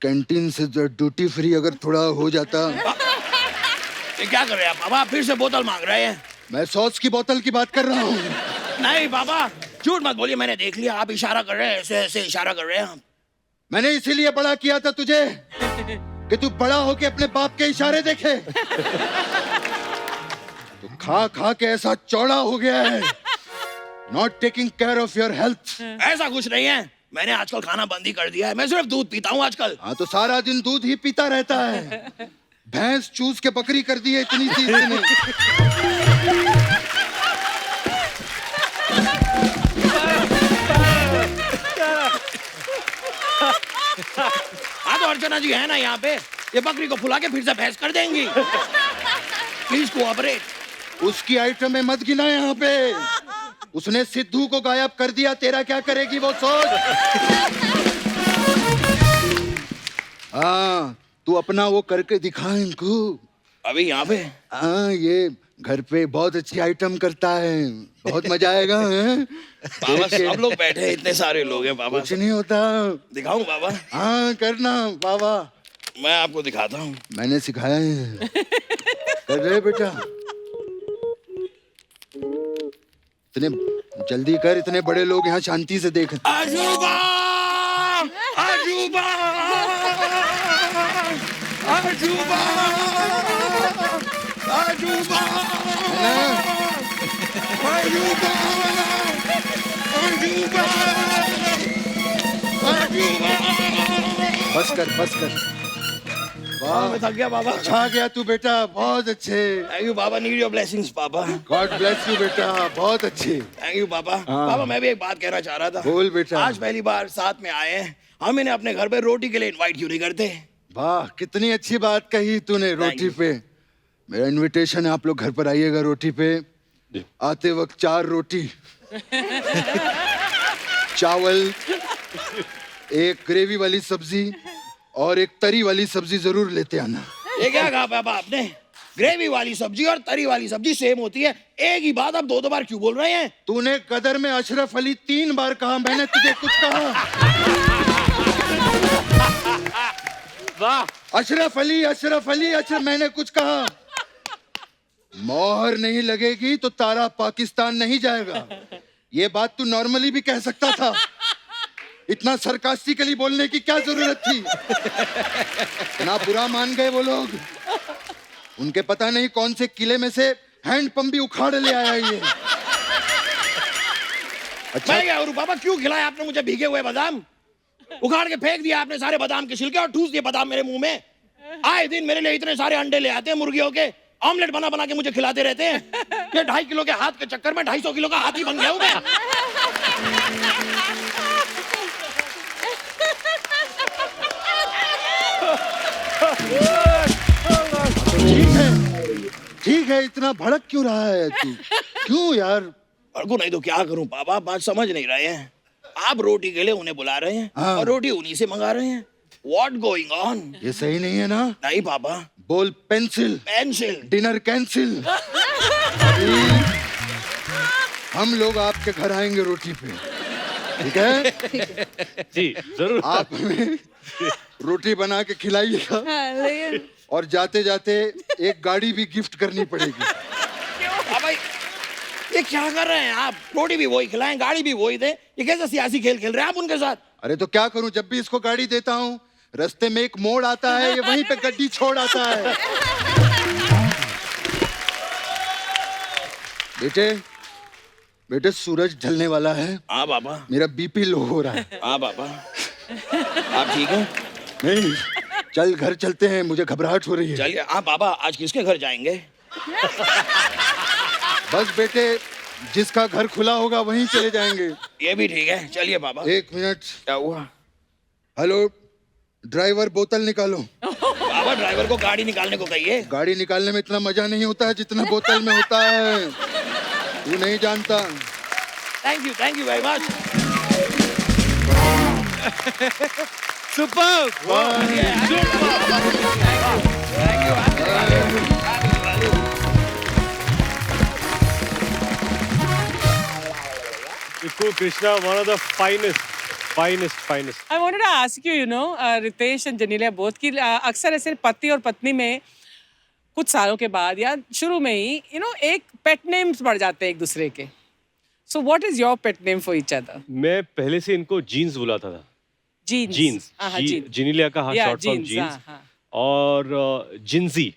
कैंटीन से ड्यूटी फ्री अगर थोड़ा हो जाता. ये क्या कर रहे हैं पापा? फिर से बोतल मांग रहे हैं? मैं सॉस की बोतल की बात कर रहा हूँ. नहीं पापा, झूठ मत बोलिए. मैंने देख लिया, आप इशारा कर रहे हैं, ऐसे ऐसे इशारा कर रहे हैं. मैंने इसीलिए बड़ा किया था तुझे कि तू बड़ा होके अपने बाप के इशारे देखे. तो खा खा के ऐसा चौड़ा हो गया है. Not taking care of your health. ऐसा कुछ नहीं है, मैंने आजकल खाना बंद ही कर दिया है. मैं सिर्फ दूध पीता हूँ आजकल. हाँ तो सारा दिन दूध ही पीता रहता है. भैंस चूस के बकरी कर दी है इतनी सी इसने. हाँ तो अर्चना जी है ना यहाँ पे, ये बकरी को फुला के फिर से भैंस कर देंगी. Please cooperate. उसकी आइटमें मत गिना यहाँ पे. उसने सिद्धू को गायब कर दिया. तेरा क्या करेगी वो सोच. हाँ तू अपना वो करके दिखा इनको. अभी यहाँ पे? हाँ ये घर पे बहुत अच्छी आइटम करता है. बहुत मजा आएगा. हैं? बाबा सब लोग बैठे हैं, इतने सारे लोग हैं बाबा. कुछ नहीं होता. दिखाऊं बाबा? हाँ करना बाबा. मैं आपको दिखाता हूँ. मैंने सिखाया है. कर रहे बेटा. इतने जल्दी कर, इतने बड़े लोग यहाँ शांति से देख. अजूबा, अजूबा, अजूबा, अजूबा, अजूबा, अजूबा, अजूबा. बस कर बस कर. वाह मैं थक गया बाबा. छा गया तू बेटा. बहुत अच्छे. Thank you Baba. Need your blessings पापा. गॉड ब्लेस यू बेटा. बहुत अच्छे. थैंक यू पापा. पापा मैं भी एक बात कहना चाह रहा था. बोल बेटा. आज पहली बार साथ में आए हैं, हम इन्हें अपने घर पे रोटी के लिए इनवाइट क्यों नहीं करते? वाह कितनी अच्छी बात कही तूने. रोटी you. पे मेरा इनविटेशन है. आप लोग घर पर आइएगा रोटी पे. आते वक्त 4 रोटी, चावल, एक ग्रेवी वाली सब्जी और एक तरी वाली सब्जी जरूर लेते आना. ये क्या कहा पापा आपने? ग्रेवी वाली सब्जी और तरी वाली सब्जी सेम होती है. एक ही बात आप 2 बार क्यों बोल रहे हैं? तूने कदर में अशरफ अली 3 बार कहा. मैंने तुझे कुछ कहा? वाह अशरफ अली अशरफ अली अशरफ. मैंने कुछ कहा? मोहर नहीं लगेगी तो तारा पाकिस्तान नहीं जाएगा. ये बात तू नॉर्मली भी कह सकता था. इतना सरकास्टिकली बोलने की क्या जरूरत थी? ना बुरा मान गए वो लोग। उनके पता नहीं कौन से किले में से हैंड पंप भी उखाड़ ले आया ये। अच्छा मैं क्या करूं पापा, क्यों खिलाया आपने मुझे भीगे हुए बादाम? उखाड़ के फेंक दिया आपने सारे बादाम के छिलके और ठूस दिए बादाम मेरे मुंह में। आए दिन मेरे लिए इतने सारे अंडे ले आते हैं मुर्गियों के, ऑमलेट बना बना के मुझे खिलाते रहते हैं। ये 2.5 किलो के हाथ के चक्कर में 250 किलो का हाथी बन गया हूं मैं। ठीक है, इतना भड़क क्यों रहा है तू? क्यों यार? भड़कू नहीं तो क्या करूं पापा, बात समझ नहीं रहे हैं। आप रोटी के लिए उन्हें बुला रहे हैं हाँ। और रोटी उन्हीं से मंगा रहे हैं। What going on? ये सही नहीं है ना? नहीं पापा। बोल पेंसिल। पेंसिल। Dinner cancel. हम लोग आपके घर आएंगे रोटी पे, ठीक है? जी जरूर। आप हमें रोटी बना के खिलाइएगा हाँ, लेकिन और जाते जाते एक गाड़ी भी गिफ्ट करनी पड़ेगी। पापा ये क्या कर रहे हैं आप? रोटी भी वही खिलाएं, गाड़ी भी वही दे। ये कैसा सियासी खेल खेल रहे हैं आप उनके साथ? अरे तो क्या करूं, जब भी इसको गाड़ी देता हूँ रास्ते में एक मोड़ आता है, ये वहीं पे गड्डी छोड़ आता है। बेटे बेटे सूरज ढलने वाला है। हाँ पापा। मेरा बीपी लो हो रहा है। हाँ पापा। आप ठीक हैं? नहीं, चल घर चलते हैं, मुझे घबराहट हो रही है। चलिए। हाँ पापा, आज किसके घर जाएंगे? बस बेटे, जिसका घर खुला होगा वहीं चले जाएंगे। ये भी ठीक है, चलिए पापा। 1 मिनट। क्या हुआ? हेलो ड्राइवर, बोतल निकालो। पापा ड्राइवर को गाड़ी निकालने को कहिए। गाड़ी निकालने में इतना मजा नहीं होता है जितना बोतल में होता है, तू नहीं जानता। Thank you very much. Super. Ikku Krishna, one of the finest. I wanted to ask you, Ritesh and Janelia both कि अक्सर ऐसे पति और पत्नी में कुछ सालों के बाद या शुरू में ही एक पेट नेम्स बढ़ जाते हैं एक दूसरे के. So what is your pet name for each other? मैं पहले से इनको जीन्स बुलाता था. Jeans. जीन्स. जिनीलिया का शॉर्ट फॉर्म जीन्स. और Gingee.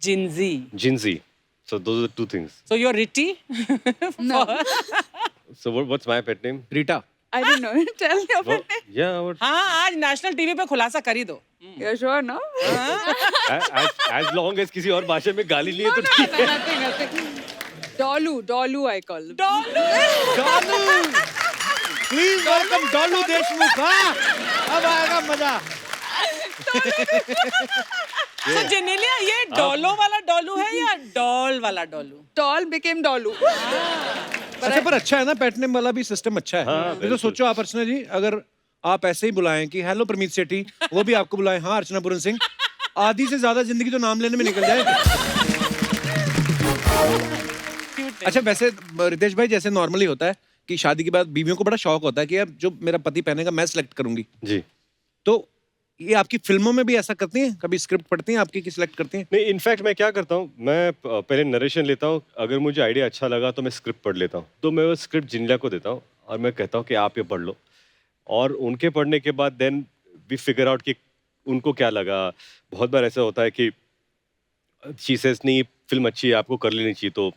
Gingee. So those are two things. So you're Ritti? no, So what's my pet name? Rita. I don't know. Tell your pet name. Yeah, what? हाँ, आज नेशनल टीवी पे खुलासा कर ही दो. You're sure, no? as long as किसी और भाषा में गाली नहीं है तो ठीक है. Nothing. Dolu, I call him. Dolu. Please welcome Dolu Deshmukh. हाँ, अब आएगा मजा. So Janelia, ये डॉलो वाला डॉलू है या डॉल वाला डॉलू? Doll became Dolu. अच्छा, पर अच्छा है ना, पेट नेम वाला भी सिस्टम अच्छा है. ये तो सोचो आप अर्चना जी, अगर आप ऐसे ही बुलाएं कि हेलो प्रमीत सेठी, वो भी आपको बुलाएं हाँ अर्चना पूरन सिंह, आधी से ज्यादा जिंदगी तो नाम लेने में निकल जाए. अच्छा, वैसे रितेश भाई, जैसे नॉर्मली होता है कि शादी के बाद बीवियों को बड़ा शौक होता है कि अब जो मेरा पति पहनेगा मैं सिलेक्ट करूंगी. जी. तो ये आपकी फिल्मों में भी ऐसा करती हैं? कभी स्क्रिप्ट पढ़ती हैं आपकी कि सिलेक्ट करती हैं? नहीं, इनफैक्ट मैं क्या करता हूँ, मैं पहले नरेशन लेता हूँ, अगर मुझे आइडिया अच्छा लगा तो मैं स्क्रिप्ट पढ़ लेता हूँ. तो मैं वो स्क्रिप्ट जिनीलिया को देता हूँ और मैं कहता हूँ कि आप ये पढ़ लो, और उनके पढ़ने के बाद देन वी फिगर आउट कि उनको क्या लगा. बहुत बार ऐसा होता है कि शी सेज नहीं फिल्म अच्छी है, आपको कर लेनी चाहिए. तो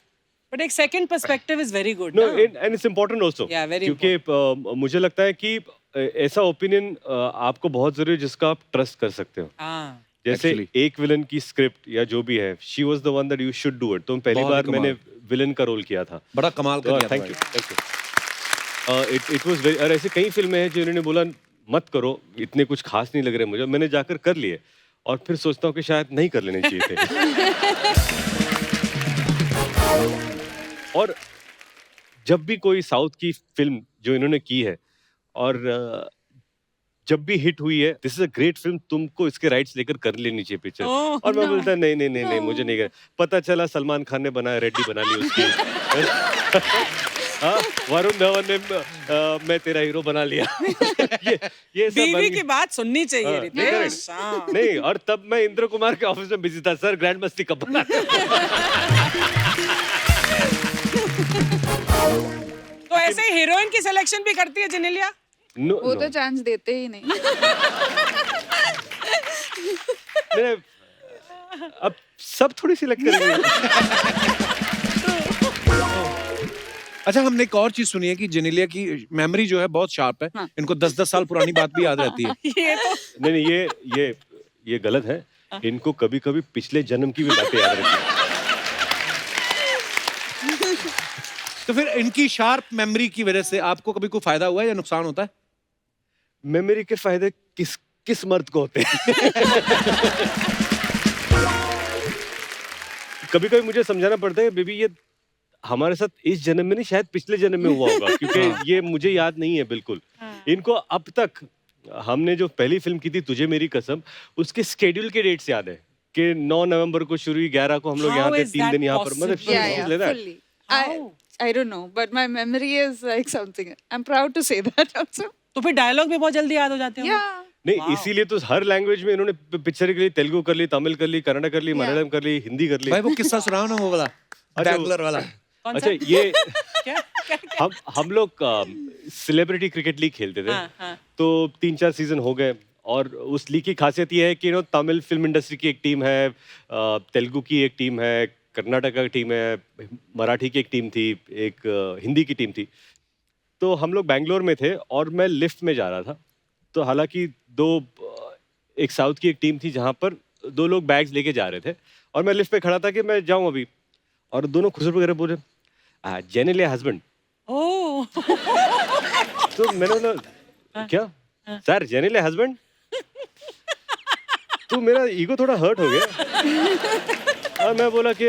But एक second perspective is very good. No, ना? And it's important also, Yeah, very क्योंकि मुझे लगता है कि ऐसा ओपिनियन आपको बहुत जरूरी है जिसका आप ट्रस्ट कर सकते हो. हाँ. जैसे Actually. एक विलन की स्क्रिप्ट या जो भी है, she was the one that you should do it. तो पहली बहुत बार कमाल. मैंने विलन का रोल किया था. बड़ा कमाल कर दिया. Thank you. It was very, और ऐसे कई फिल्में हैं जिन्होंने बोला मत करो, इतने कुछ खास नहीं लग रहे मुझे, मैंने जाकर कर लिए और फिर सोचता हूँ कि शायद नहीं कर लेने चाहिए थे. और जब भी कोई साउथ की फिल्म जो इन्होंने की है और जब भी हिट हुई है, this is a great film, तुमको इसके राइट्स लेकर कर लेनी चाहिए पिक्चर. Oh, और मैं no. बोलता नहीं, मुझे नहीं कर. पता चला सलमान खान ने बनाया, रेड्डी बना ली उसकी. हाँ, वरुण धवन ने मैं तेरा हीरो बना लिया. ये सब बीवी की बात सुननी चाहिए हाँ, रितेश. correct. हाँ. नहीं, और तब मैं इंद्र कुमार के ऑफिस में बिजी था. सर, ग्रैंड मस्ती कब बना? तो ऐसे हीरोइन की सिलेक्शन भी करती है जिनेलिया? नो वो तो चांस देते ही नहीं। मेरे अब सब थोड़ी सिलेक्ट करेंगे। अच्छा, हमने एक और चीज सुनी है कि जेनेलिया की मेमोरी जो है बहुत शार्प है। हाँ। इनको 10-10 साल पुरानी बात भी याद रहती है। ये तो नहीं, ये गलत है। इनको कभी कभी पिछले जन्म की भी बातें याद रहती है। तो फिर इनकी शार्प मेमोरी की वजह से आपको कभी कोई फायदा हुआ है या नुकसान होता है? मेमोरी के फायदे किस मर्द को होते हैं? कभी कभी मुझे समझाना पड़ता है बेबी ये हमारे साथ इस जन्म में नहीं शायद पिछले जन्म में हुआ होगा, क्योंकि ये मुझे याद नहीं है बिल्कुल। इनको अब तक हमने जो पहली फिल्म की थी तुझे मेरी कसम, उसके स्केड्यूल के डेट्स याद है कि 9 नवंबर को शुरू हुई, 11 को हम लोग How यहाँ थे, is 3 that दिन यहाँ पर, possible? मतलब Yeah, like that. fully. I don't know, but my memory is like something. I'm proud to say that also. तो फिर डायलॉग भी बहुत जल्दी याद हो जाते हैं। Yeah. नहीं, इसीलिए तो हर लैंग्वेज में इन्होंने पिक्चर के लिए तेलुगु कर ली, तमिल कर ली, कन्नड़ कर ली, मलयालम कर ली, हिंदी कर ली। भाई वो किस्सा सुनाओ ना, वो वाला बैंगलोर वाला। अच्छा, ये क्या? हम लोग सेलिब्रिटी क्रिकेट लीग खेलते थे। हाँ। तो 3-4 सीजन हो गए और उस लीग की खासियत ये है कि तमिल फिल्म इंडस्ट्री की एक टीम है, तेलुगु की एक टीम है, कर्नाटका की टीम है, मराठी की एक टीम थी, एक हिंदी की टीम थी। तो हम लोग बैंगलोर में थे और मैं लिफ्ट में जा रहा था। तो हालांकि एक साउथ की एक टीम थी जहाँ पर 2 लोग बैग्स लेके जा रहे थे और मैं लिफ्ट पे खड़ा था कि मैं जाऊँ अभी, और दोनों खुशबू वगैरह बोले जेनेलिया हस्बैंड। ओह। तो मैंने बोला क्या सर जेनेलिया हस्बैंड? तो मेरा ईगो थोड़ा हर्ट हो गया और मैं बोला कि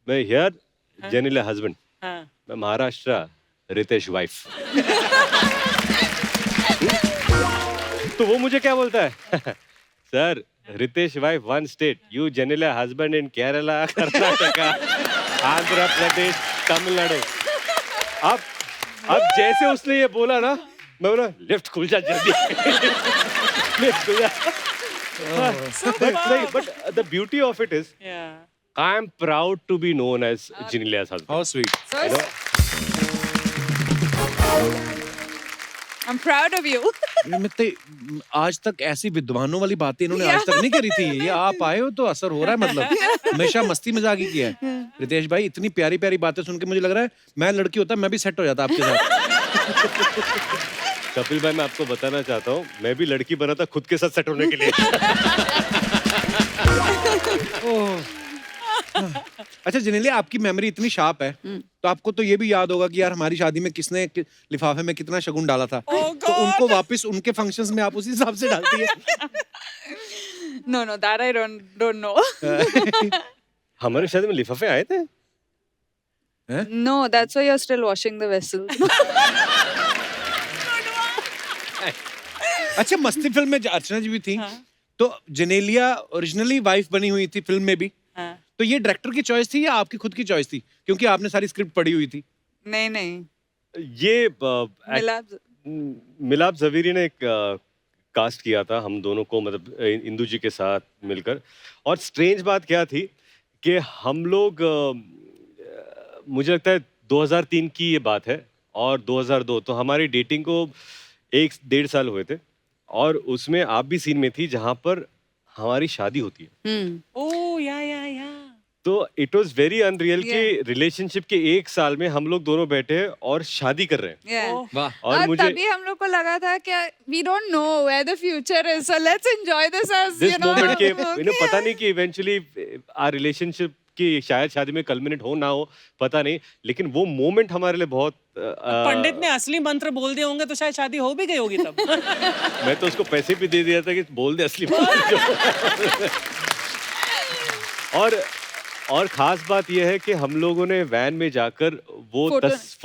मैं हियर जेनेलिया हस्बैंड, हाँ। मैं महाराष्ट्र रितेश वाइफ। तो वो मुझे क्या बोलता है sir Riteish wife 1 state, you Genelia husband in Kerala, Karnataka, Andhra Pradesh, Tamil Nadu. अब जैसे उसने ये बोला ना, मैं बोला लिफ्ट खुल जा जल्दी। लिफ्ट खुल जा। But the beauty of it is Yeah. I am proud to be known as Genelia's husband. How sweet. So You know? I'm proud of you. मित्ते, आज तक ऐसी विद्वानों वाली बातें इन्होंने आज तक नहीं करी थी। ये आप आए हो तो असर हो रहा है, मतलब हमेशा मस्ती मजाक ही किया है। रितेश भाई, इतनी प्यारी प्यारी बातें सुन के मुझे लग रहा है मैं लड़की होता मैं भी सेट हो जाता आपके साथ। कपिल भाई, मैं आपको बताना चाहता हूँ, मैं भी लड़की बना था खुद के साथ सेट होने के लिए। अच्छा जेनेलिया, आपकी मेमोरी इतनी शार्प है तो आपको तो ये भी याद होगा कि यार हमारी शादी में किसने लिफाफे में कितना शगुन डाला था। तो उनको वापस उनके फंक्शंस में आप उसी हिसाब से डालती है? No, that I don't know. हमारे शादी में लिफाफे आए थे? No, that's why you're still washing the vessels. अच्छा, मस्ती फिल्म में अर्चना जी भी थी। तो जेनेलिया ओरिजिनली वाइफ बनी हुई थी फिल्म में भी। हाँ। तो ये डायरेक्टर की चॉइस थी या आपकी खुद की चॉइस थी, क्योंकि आपने सारी स्क्रिप्ट पढ़ी हुई थी? नहीं. ये मिलाप जवीरी ने एक कास्ट किया था हम दोनों को, मतलब इंदु जी के साथ मिलकर। और स्ट्रेंज बात क्या थी कि हम लोग मुझे लगता है 2003 की ये बात है और 2002, तो हमारी डेटिंग को 1-1.5 साल हुए थे और उसमें आप भी सीन में थी जहाँ पर हमारी शादी होती है। ओह या। तो इट वाज वेरी अनरियल कि रिलेशनशिप के 1 साल में हम लोग दोनों बैठे हैं और शादी कर रहे हैं। Yeah. वाह। और मुझे तभी हम लोग को लगा था कि we don't know where the future is, so let's enjoy this as this you know. Moment के okay. पता नहीं कि इवेंचुअली आर रिलेशनशिप की शायद शादी में कल्मिनेट हो ना हो, पता नहीं, लेकिन वो मोमेंट हमारे लिए बहुत पंडित ने असली मंत्र बोल दिए होंगे तो शायद शादी हो भी गई होगी तब। मैं तो उसको पैसे भी दे दिया था कि बोल दे असली मंत्र। और खास बात यह है कि हम लोगों ने वैन में जाकर वो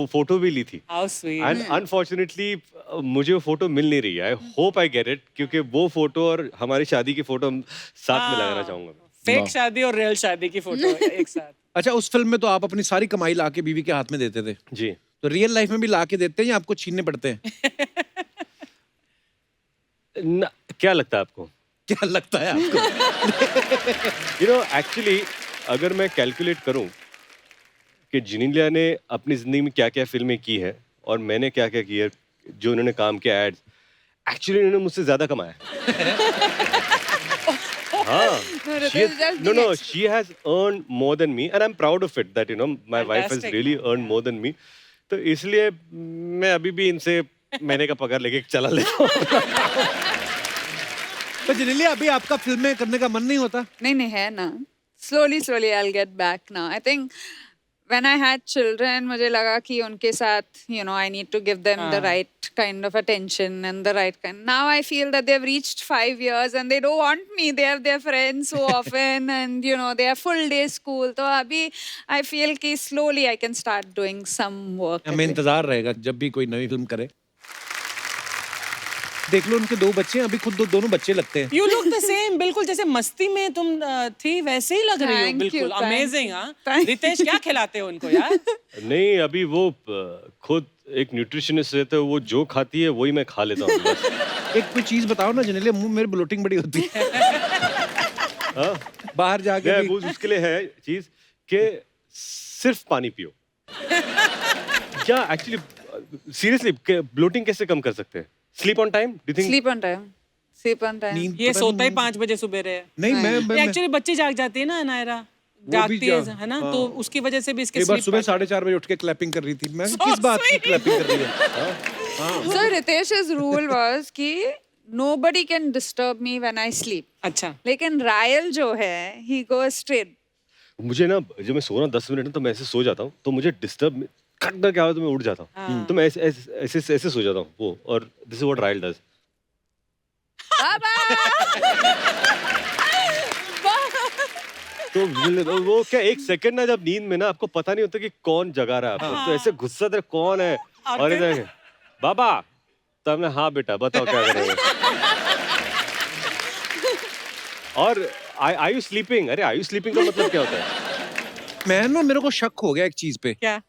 फोटो भी ली थी। How sweet. एंड अनफॉर्चुनेटली मुझे वो फोटो मिल नहीं रही है। I hope I get it, क्योंकि वो फोटो और हमारी शादी की फोटो साथ में लगाना चाहूंगा। फेक शादी और रियल शादी की फोटो एक साथ। अच्छा, उस फिल्म में तो आप अपनी सारी कमाई लाके बीवी के हाथ में देते थे। जी। तो रियल लाइफ में भी लाके देते हैं या आपको छीनने पड़ते हैं? क्या लगता है आपको? क्या लगता है आपको? एक्चुअली अगर मैं कैलकुलेट करूं कि जेनेलिया ने अपनी जिंदगी में क्या क्या फिल्में की है और मैंने क्या क्या किया, जो उन्होंने काम किया एड्स, एक्चुअली उन्होंने मुझसे ज्यादा कमाया. हाँ. No, Ritesh, just be No, she has earned more than me, and I'm proud of it that my wife has Fantastic. really earned more than me. तो इसलिए मैं अभी भी इनसे महीने का पगार लेके चला लेता हूँ. पर जेनेलिया अभी आपका फिल्में करने का मन नहीं होता? नहीं है ना. Slowly I'll get back now. I think when I had children, मुझे लगा कि उनके साथ, I need to give them the right kind of attention and the right kind. Now I feel that they've reached 5 years and they don't want me. They have their friends so often and, they have full day school. तो अभी I feel कि slowly I can start doing some work. हमें इंतजार रहेगा जब भी कोई नई फिल्म करे. देख लो उनके 2 बच्चे हैं, अभी खुद दोनों बच्चे लगते हैं. You look the same, बिल्कुल जैसे मस्ती में तुम थी वैसे ही लग रही हो. Thank you, बिल्कुल thank अमेजिंग. you, हाँ, thank रितेश क्या खिलाते हो उनको यार? नहीं, अभी वो खुद एक न्यूट्रिशनिस्ट रहता है, वो जो खाती है वही मैं खा लेता हूँ बस. एक कोई चीज बताओ ना जेनेलिया, मुंह मेरे ब्लोटिंग बड़ी होती है. हाँ? बाहर जाके मैं भी. वो उसके लिए है चीज कि सिर्फ पानी पियो. क्या एक्चुअली सीरियसली ब्लोटिंग कैसे कम कर सकते हैं? Sleep on time, do think? Sleep on time. Sleep on time. नींद ये पता सोता ही नहीं- 5 बजे सुबह रहे. नहीं मैं एक्चुअली बच्ची जाग जाती है ना नायरा, जागती है ना, तो उसकी वजह से भी इसके एक बार sleep सुबह pattern- 4:30 बजे उठ के क्लैपिंग कर रही थी. मैं So किस बात की sweet. क्लैपिंग कर रही है? So Ritesh's rule was कि nobody can disturb me when I sleep. अच्छा. लेकिन रायल जो है, he goes straight. मुझे ना जब मैं सो रहा हूँ 10 मिनट में, तो मैं ऐसे सो जाता हूँ, तो मुझे डिस्टर्ब खटना क्या हो तो मैं उठ जाता हूँ. तो मैं ऐसे सो जाता हूँ वो. और this is what royal does. तो वो क्या 1 सेकंड ना, जब नींद में ना आपको पता नहीं होता कि कौन जगा रहा है आपको. तो ऐसे गुस्सा दे कौन है, और इधर बाबा, तो हमने हाँ बेटा बताओ क्या करेंगे. और आई यू स्लीपिंग? अरे आई यू स्लीपिंग का मतलब क्या होता है? मेरे को शक हो गया एक चीज पे. क्या?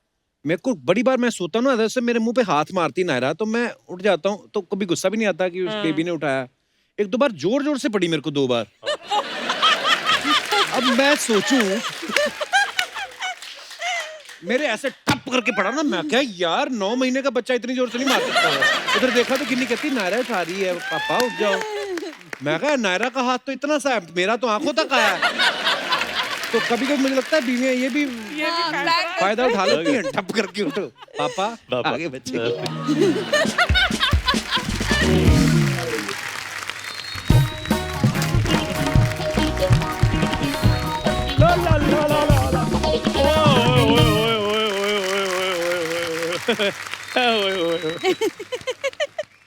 मेरे को बड़ी बार मैं सोता हूँ ना, जैसे मेरे मुंह पे हाथ मारती नायरा, तो मैं उठ जाता हूँ, तो कभी गुस्सा भी नहीं आता कि उस बेबी ने उठाया. 1-2 बार जोर से पड़ी मेरे को, 2 बार. अब मैं सोचूं, मेरे ऐसे टप करके पड़ा ना, मैं क्या यार 9 महीने का बच्चा इतनी जोर से नहीं मार सकता है. उधर देखा तो गिन्नी कहती नायरा उठा रही है, पापा उठ जाओ. मैं कहा नायरा का हाथ तो इतना सा है, मेरा तो आंखों तक आया है. तो कभी कभी मुझे लगता है बीवियां ये भी फायदा उठा लेती हैं, टप करके उठो पापा आगे बच्चे.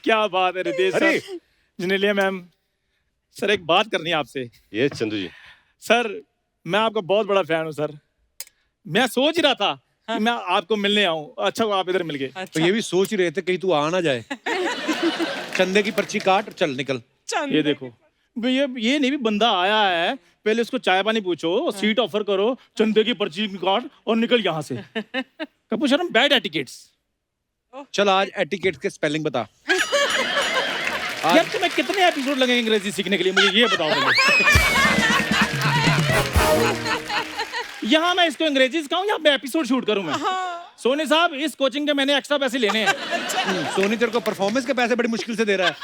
क्या बात है रितेश अरे! सर. जेनेलिया मैम, सर एक बात करनी है आपसे. ये चंदू जी, सर मैं आपका बहुत बड़ा फैन हूँ सर. मैं सोच ही रहा था कि मैं आपको मिलने आऊँ. अच्छा हुआ आप इधर मिल गए. तो ये भी सोच ही रहे थे कहीं तू आ ना जाए. चंदे की पर्ची काट, चल निकल. ये देखो, ये नहीं भी बंदा आया है, पहले उसको चाय पानी पूछो, सीट ऑफर करो, चंदे की पर्ची काट और निकल यहाँ से. कपूर शर्म, बैड एटिकेट्स. चल आज एटिकेट के स्पेलिंग बता. यार तुम्हें कितने एपिसोड लगेंगे अंग्रेजी सीखने के लिए, मुझे ये बताओ पहले. यहाँ मैं इसको अंग्रेजी सिखाऊं या मैं एपिसोड शूट करूं मैं? सोनी साहब, इस कोचिंग के मैंने एक्स्ट्रा पैसे लेने हैं. सोनी तेरे को परफॉर्मेंस के पैसे बड़ी मुश्किल से दे रहा है.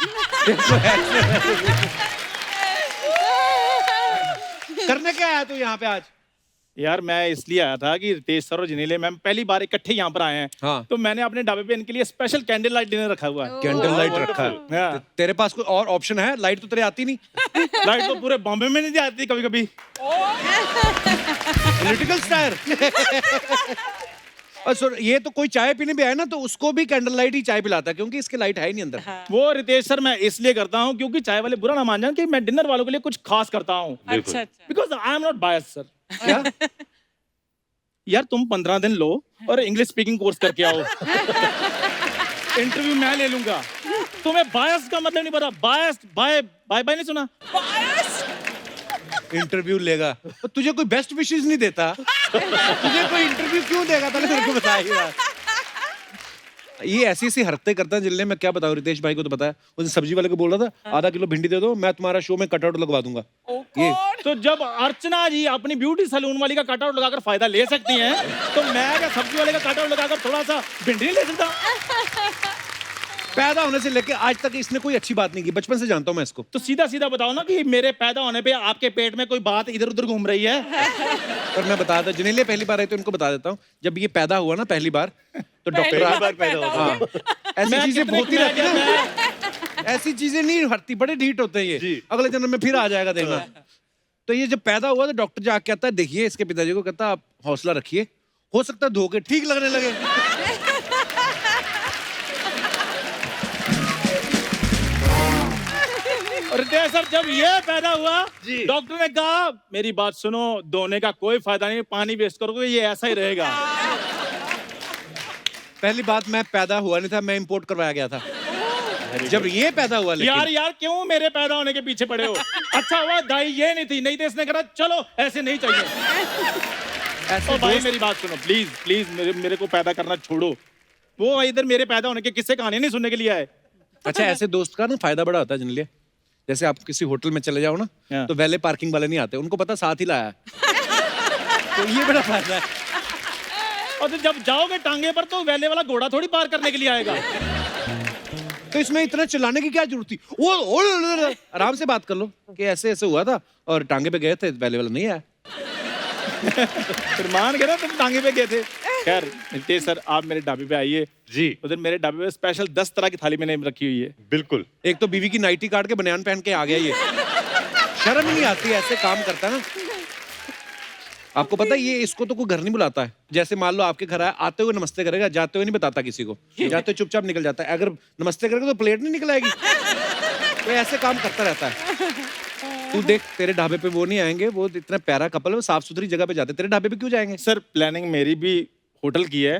करने क्या आया तू यहाँ पे आज? यार मैं इसलिए आया था कि रितेश सर और जेनेलिया मैम पहली बार इकट्ठे यहाँ पर आए हैं. हाँ. तो मैंने अपने ढाबे पे इनके लिए स्पेशल कैंडल लाइट डिनर रखा हुआ है. कैंडल लाइट रखा है. हाँ. तेरे पास कोई और ऑप्शन है? लाइट तो तेरे आती नहीं. लाइट तो पूरे बॉम्बे में नहीं आती कभी कभी. Political star. और सर ये तो कोई चाय पीने भी आए ना, तो उसको भी कैंडल लाइट ही चाय पिलाता है, क्योंकि इसके लाइट है ही नहीं अंदर. वो रितेश सर मैं इसलिए करता हूँ क्योंकि चाय वाले बुरा ना मान जाए कि मैं डिनर वालों के लिए कुछ खास करता हूँ. अच्छा अच्छा. Because I am not bias sir. क्या? यार तुम 15 दिन लो और इंग्लिश स्पीकिंग कोर्स करके आओ. इंटरव्यू मैं ले लूंगा. तुम्हें बायस का मतलब नहीं पता. बायस, बाय बाय बाय नहीं सुना? इंटरव्यू लेगा तो तुझे कोई बेस्ट विशेस नहीं देता. तुझे कोई इंटरव्यू क्यों देगा, पहले मेरे को बताइए. ये ऐसी ऐसी हरकतें करता है जिनने, मैं क्या बताऊं, रितेश भाई को तो पता है। उस सब्जी वाले को बोल रहा था आधा किलो भिंडी दे दो, मैं तुम्हारा शो में कटआउट लगवा दूंगा। ये तो जब अर्चना जी अपनी ब्यूटी सैलून वाली का कटआउट लगाकर फायदा ले सकती हैं, तो मैं क्या सब्जी वाले का कटआउट लगाकर थोड़ा सा भिंडी नहीं ले सकता? पैदा होने से लेके आज तक इसने कोई अच्छी बात नहीं की, बचपन से जानता हूं मैं इसको। तो सीधा सीधा बताओ ना कि मेरे पैदा होने पे आपके पेट में कोई बात इधर उधर घूम रही है। पर मैं बता देता, जिन्हें पहली बार आई तो इनको बता देता हूँ, जब ये पैदा हुआ ना पहली बार, तो डॉक्टर पहली बार पैदा हुआ। हाँ, ऐसी चीजें होती रहती है ना, ऐसी चीजें नहीं हटती, बड़े ढीठ होते हैं ये, अगले जन्म में फिर आ जाएगा देखना। तो ये जब पैदा हुआ तो डॉक्टर जाके कहता है, देखिए इसके पिताजी को, कहता आप हौसला रखिए, हो सकता है धोखे ठीक लगने लगे। रितेश सर जब ये पैदा हुआ, डॉक्टर ने कहा मेरी बात सुनो, धोने का कोई फायदा नहीं, पानी वेस्ट करोगे ये ऐसा ही रहेगा। पहली बात, मैं पैदा हुआ नहीं था, मैं इंपोर्ट करवाया गया था जब ये पैदा हुआ। यार यार क्यों मेरे पैदा होने के पीछे पड़े हो? अच्छा हुआ दाई ये नहीं थी, नहीं तो इसने कहा चलो ऐसे नहीं चाहिए। ऐसे भाई मेरी बात सुनो प्लीज प्लीज, मेरे को पैदा करना छोड़ो। वो इधर मेरे पैदा होने के किस्से कहानी नहीं सुनने के लिए आए। अच्छा, ऐसे दोस्त का ना फायदा बड़ा होता है जिनके लिए। जैसे आप किसी होटल में चले जाओ ना, तो वैले पार्किंग वाले नहीं आते, उनको पता साथ ही लाया है। तो ये बड़ा फायदा है। और तो जब जाओगे टांगे पर तो वैले वाला घोड़ा थोड़ी पार करने के लिए आएगा। तो इसमें इतना चिल्लाने की क्या जरूरत थी? वो आराम से बात कर लो कि ऐसे ऐसे हुआ था और टांगे पे गए थे, वैले वाला नहीं आया। फिर मान गए ना तुम टांगे पे गए थे। खैर नितेश सर आप मेरे ढाबे पे आइए जी। उधर मेरे ढाबे पे स्पेशल 10 तरह की थाली मैंने रखी हुई है। बिल्कुल। एक तो बीवी की नाइटी काट के बनियान पहन के आ गया ये, शर्म नहीं आती ऐसे काम करता है ना। आपको पता है ये इसको तो कोई घर नहीं बुलाता है। जैसे मान लो आपके घर आया, आते हुए नमस्ते करेगा, जाते हुए नहीं बताता किसी को, जाते हुए चुपचाप निकल जाता है। अगर नमस्ते करेगा तो प्लेट नहीं निकल आएगी। तो ऐसे काम करता रहता है। तू देख तेरे ढाबे पे वो नहीं आएंगे, वो इतना प्यारा कपल है, वो साफ सुथरी जगह पे जाते, तेरे ढाबे पे क्यों जाएंगे? सर प्लानिंग मेरी भी होटल की है,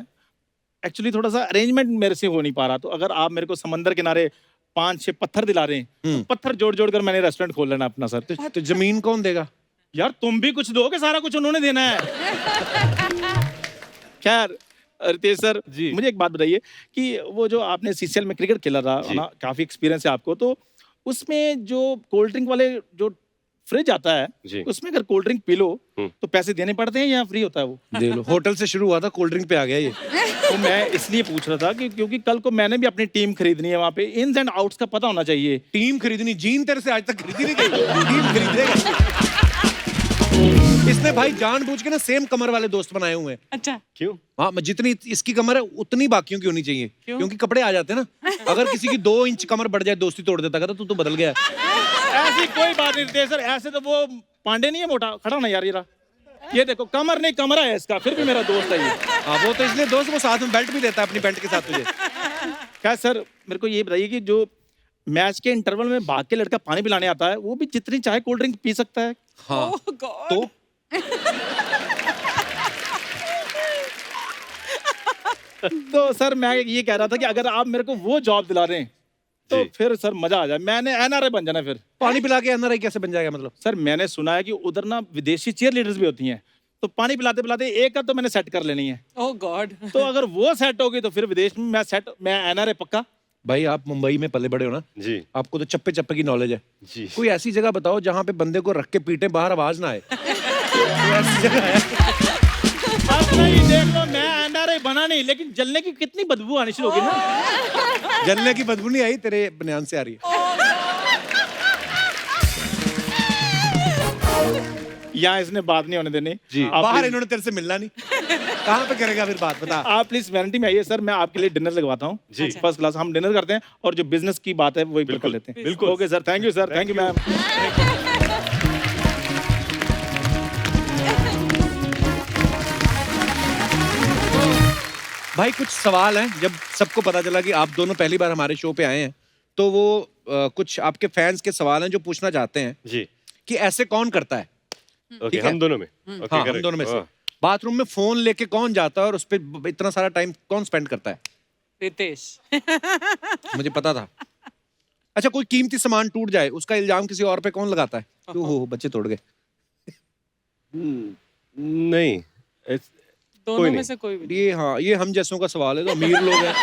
एक्चुअली थोड़ा सा अरेंजमेंट मेरे से हो नहीं पा रहा। तो अगर आप मेरे को समंदर किनारे 5-6 पत्थर दिला रहे हैं, तो पत्थर जोड़ जोड़ कर मैंने रेस्टोरेंट खोल लेना अपना। सर तो जमीन कौन देगा? यार तुम भी कुछ दोगे, सारा कुछ उन्होंने देना है। खैर रितेश सर जी, मुझे एक बात बताइए कि वो जो आपने सीसीएल में क्रिकेट खेला था ना, काफी एक्सपीरियंस है आपको, तो उसमें जो कोल्ड ड्रिंक वाले जो फ्रिज आता है, उसमें अगर कोल्ड ड्रिंक पी लो तो पैसे देने पड़ते हैं या फ्री होता है वो? दे लो। होटल से शुरू हुआ था, कोल्ड ड्रिंक पे आ गया ये। तो मैं इसलिए पूछ रहा था कि क्योंकि कल को मैंने भी अपनी टीम खरीदनी है, वहाँ पे इन्स एंड आउट्स का पता होना चाहिए। टीम खरीदनी? जीन तेरे से आज तक खरीदी नहीं गई, टीम खरीदेगा। इसने भाई जानबूझ के ना सेम कमर वाले दोस्त बनाए हुए हैं। अच्छा क्यों? हाँ, जितनी इसकी कमर है उतनी बाकियों की होनी चाहिए, क्योंकि कपड़े आ जाते हैं ना। अगर किसी की 2 इंच कमर बढ़ जाए दोस्ती तोड़ देता, कहता तू तो बदल गया। ऐसी कोई बात नहीं रितेश सर, ऐसे तो वो पांडे नहीं है मोटा खड़ा ना यार, ये देखो कमर नहीं कमरा है इसका, फिर भी मेरा दोस्त है ये। हाँ वो तो इसलिए दोस्त, वो साथ में बेल्ट भी देता है अपनी पैंट के साथ तुझे। क्या सर मेरे को ये बताइए कि जो मैच के इंटरवल में भाग के लड़का पानी पिलाने आता है, वो भी जितनी चाहे कोल्ड ड्रिंक पी सकता है? हाँ Oh God. तो तो सर मैं ये कह रहा था कि अगर आप मेरे को वो जॉब दिला रहे हैं तो फिर सर मजा आ जाए, मैंने एनआरआई बन जाना। फिर पानी पिला के एनआरआई कैसे बन जाएगा? मतलब सर मैंने सुना है कि उधर ना विदेशी चीयर लीडर्स भी होती हैं, तो पानी पिलाते पिलाते एक का तो मैंने सेट कर लेनी है। Oh God. तो अगर वो सेट होगी तो फिर विदेश में मैं एनआरआई पक्का। भाई आप मुंबई में पले बड़े हो ना जी, आपको तो चप्पे चप्पे की नॉलेज है जी। कोई ऐसी जगह बताओ जहाँ पे बंदे को रख के पीटे, बाहर आवाज ना आए। कोई ऐसी जगह है? अब नहीं देख लो, मैं एनआरआई बना नहीं, लेकिन जलने की कितनी बदबू आनी शुरू होगी ना। जलने की बदबू नहीं आई, तेरे बनियान से आ रही है। यहाँ इसने बात नहीं होने देनी जी। बाहर इन्होंने तेरे से मिलना नहीं, कहाँ पे करेगा फिर बात? बता। आप प्लीज वैनिटी में आइए सर, मैं आपके लिए डिनर लगवाता हूँ जी, फर्स्ट क्लास। हम डिनर करते हैं और जो बिजनेस की बात है वही कर लेते हैं। बिल्कुल okay sir, thank you sir, thank you ma'am. भाई कुछ सवाल हैं, जब सबको पता चला कि आप दोनों पहली बार हमारे शो पे आए हैं, तो वो कुछ आपके फैंस के सवाल हैं जो पूछना चाहते हैं जी। कि ऐसे कौन करता है? ओके, ठीक है? हम दोनों में। ओके, हाँ हम करेक्ट। दोनों में से हाँ। बाथरूम में फोन लेके कौन जाता है और उस पर इतना सारा टाइम कौन स्पेंड करता है? रितेश। मुझे पता था। अच्छा, कोई कीमती सामान टूट जाए उसका इल्जाम किसी और पे कौन लगाता है? हो बच्चे तोड़ गए। नहीं, दोनों में से कोई भी ये हाँ, ये हम जैसों का सवाल है, तो अमीर लोग हैं,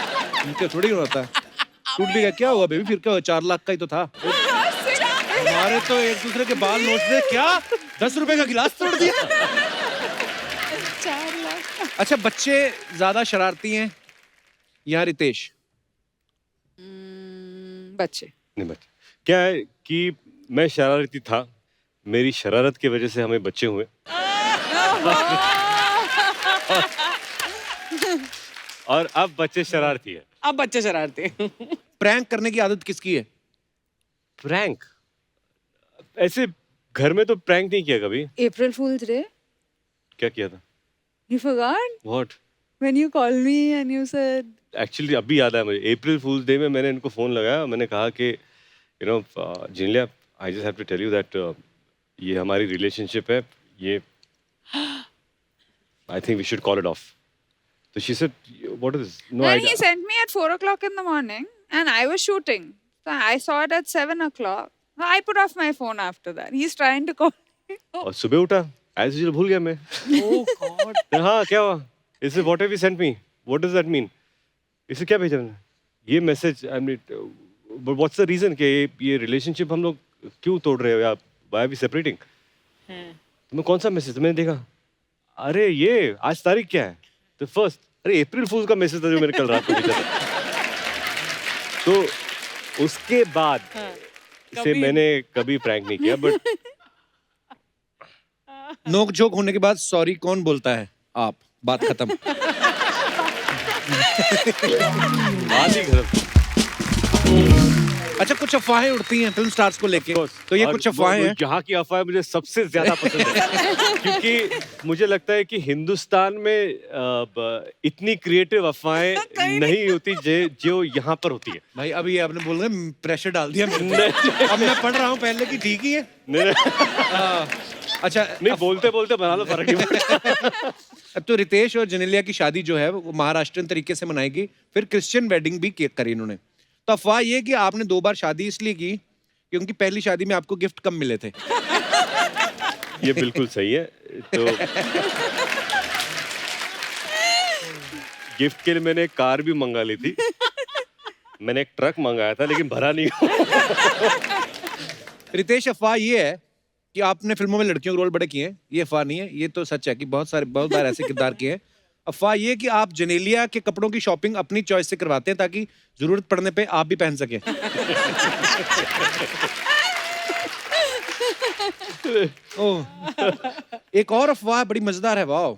उनके थोड़ी होता है। टूट भी गया, क्या हुआ बेबी, फिर क्या हुआ, 4 लाख का ही तो था। हमारे तो एक दूसरे के बाल नोचते, क्या 10 रुपए का गिलास तोड़ दिया। 4 लाख। अच्छा, बच्चे ज्यादा शरारती हैं या रितेश? बच्चे। नहीं बच्चे, क्या है कि मैं शरारती था, मेरी शरारत की वजह से हमें बच्चे हुए। और अब बच्चे शरारती है। अब बच्चे शरारती हैं। प्रैंक करने की आदत किसकी है? प्रैंक ऐसे घर में तो प्रैंक नहीं किया कभी। April Fool's Day? क्या किया था? You forgot? What? When you called me and you said... actually अभी याद आया मुझे, अप्रैल फूल्स डे में मैंने इनको फोन लगाया, मैंने कहा कि you know Genelia, I just have to tell you that ये हमारी रिलेशनशिप है, ये I think we should call it off. तो she said what is this? No Then he sent me at 4 o'clock in the morning and I was shooting. So I saw it at 7 o'clock. I put off my phone after that. He's trying to call me. और सुबह उठा, as usual भूल गया मैं। Oh God. हाँ क्या हुआ? इसे what have you sent me? What does that mean? इसे क्या भेजा मैंने? ये message, I mean what's the reason कि ये रिलेशनशिप हम लोग क्यों तोड़ रहे हो या व्हाई आर वी सेपरेटिंग? तो मैं कौन सा मैसेज मैंने देखा, अरे ये आज तारीख क्या है? तो फर्स्ट, अरे अप्रैल फूल का मैसेज था जो मैंने कल रात को भेजा था। तो उसके बाद से मैंने कभी प्रैंक नहीं किया, बट नोक झोंक होने के बाद सॉरी कौन बोलता है? आप। बात खत्म। बात ही खत्म। अच्छा, कुछ अफवाहें उड़ती हैं फिल्म स्टार्स को लेके, तो ये और कुछ अफवाहें हैं। यहाँ की अफवाहें मुझे सबसे ज्यादा पसंद है क्योंकि मुझे लगता है कि हिंदुस्तान में इतनी क्रिएटिव अफवाहें नहीं होती जो यहाँ पर होती है। भाई अभी आपने बोल रहे प्रेशर डाल दिया मेरे पे। अब मैं पढ़ रहा हूँ पहले की, ठीक ही है। नहीं, अच्छा नहीं बोलते बोलते बना लो, फर्क नहीं पड़ता। अब तो रितेश और जेनेलिया की शादी जो है वो महाराष्ट्रन तरीके से मनाएगी, फिर क्रिश्चियन वेडिंग भी करी इन्होंने। तो अफवाह ये कि आपने 2 बार शादी इसलिए की क्योंकि पहली शादी में आपको गिफ्ट कम मिले थे। ये बिल्कुल सही है। तो गिफ्ट के लिए मैंने एक कार भी मंगा ली थी, मैंने एक ट्रक मंगाया था लेकिन भरा नहीं। रितेश, अफवाह ये है कि आपने फिल्मों में लड़कियों के रोल बड़े किए हैं, ये अफवाह नहीं है, ये तो सच है कि बहुत बार ऐसे किरदार किए हैं। अफवाह ये कि आप जेनेलिया के कपड़ों की शॉपिंग अपनी चॉइस से करवाते हैं ताकि जरूरत पड़ने पे आप भी पहन सके। ओह, एक और अफवाह बड़ी मजेदार है। वाह,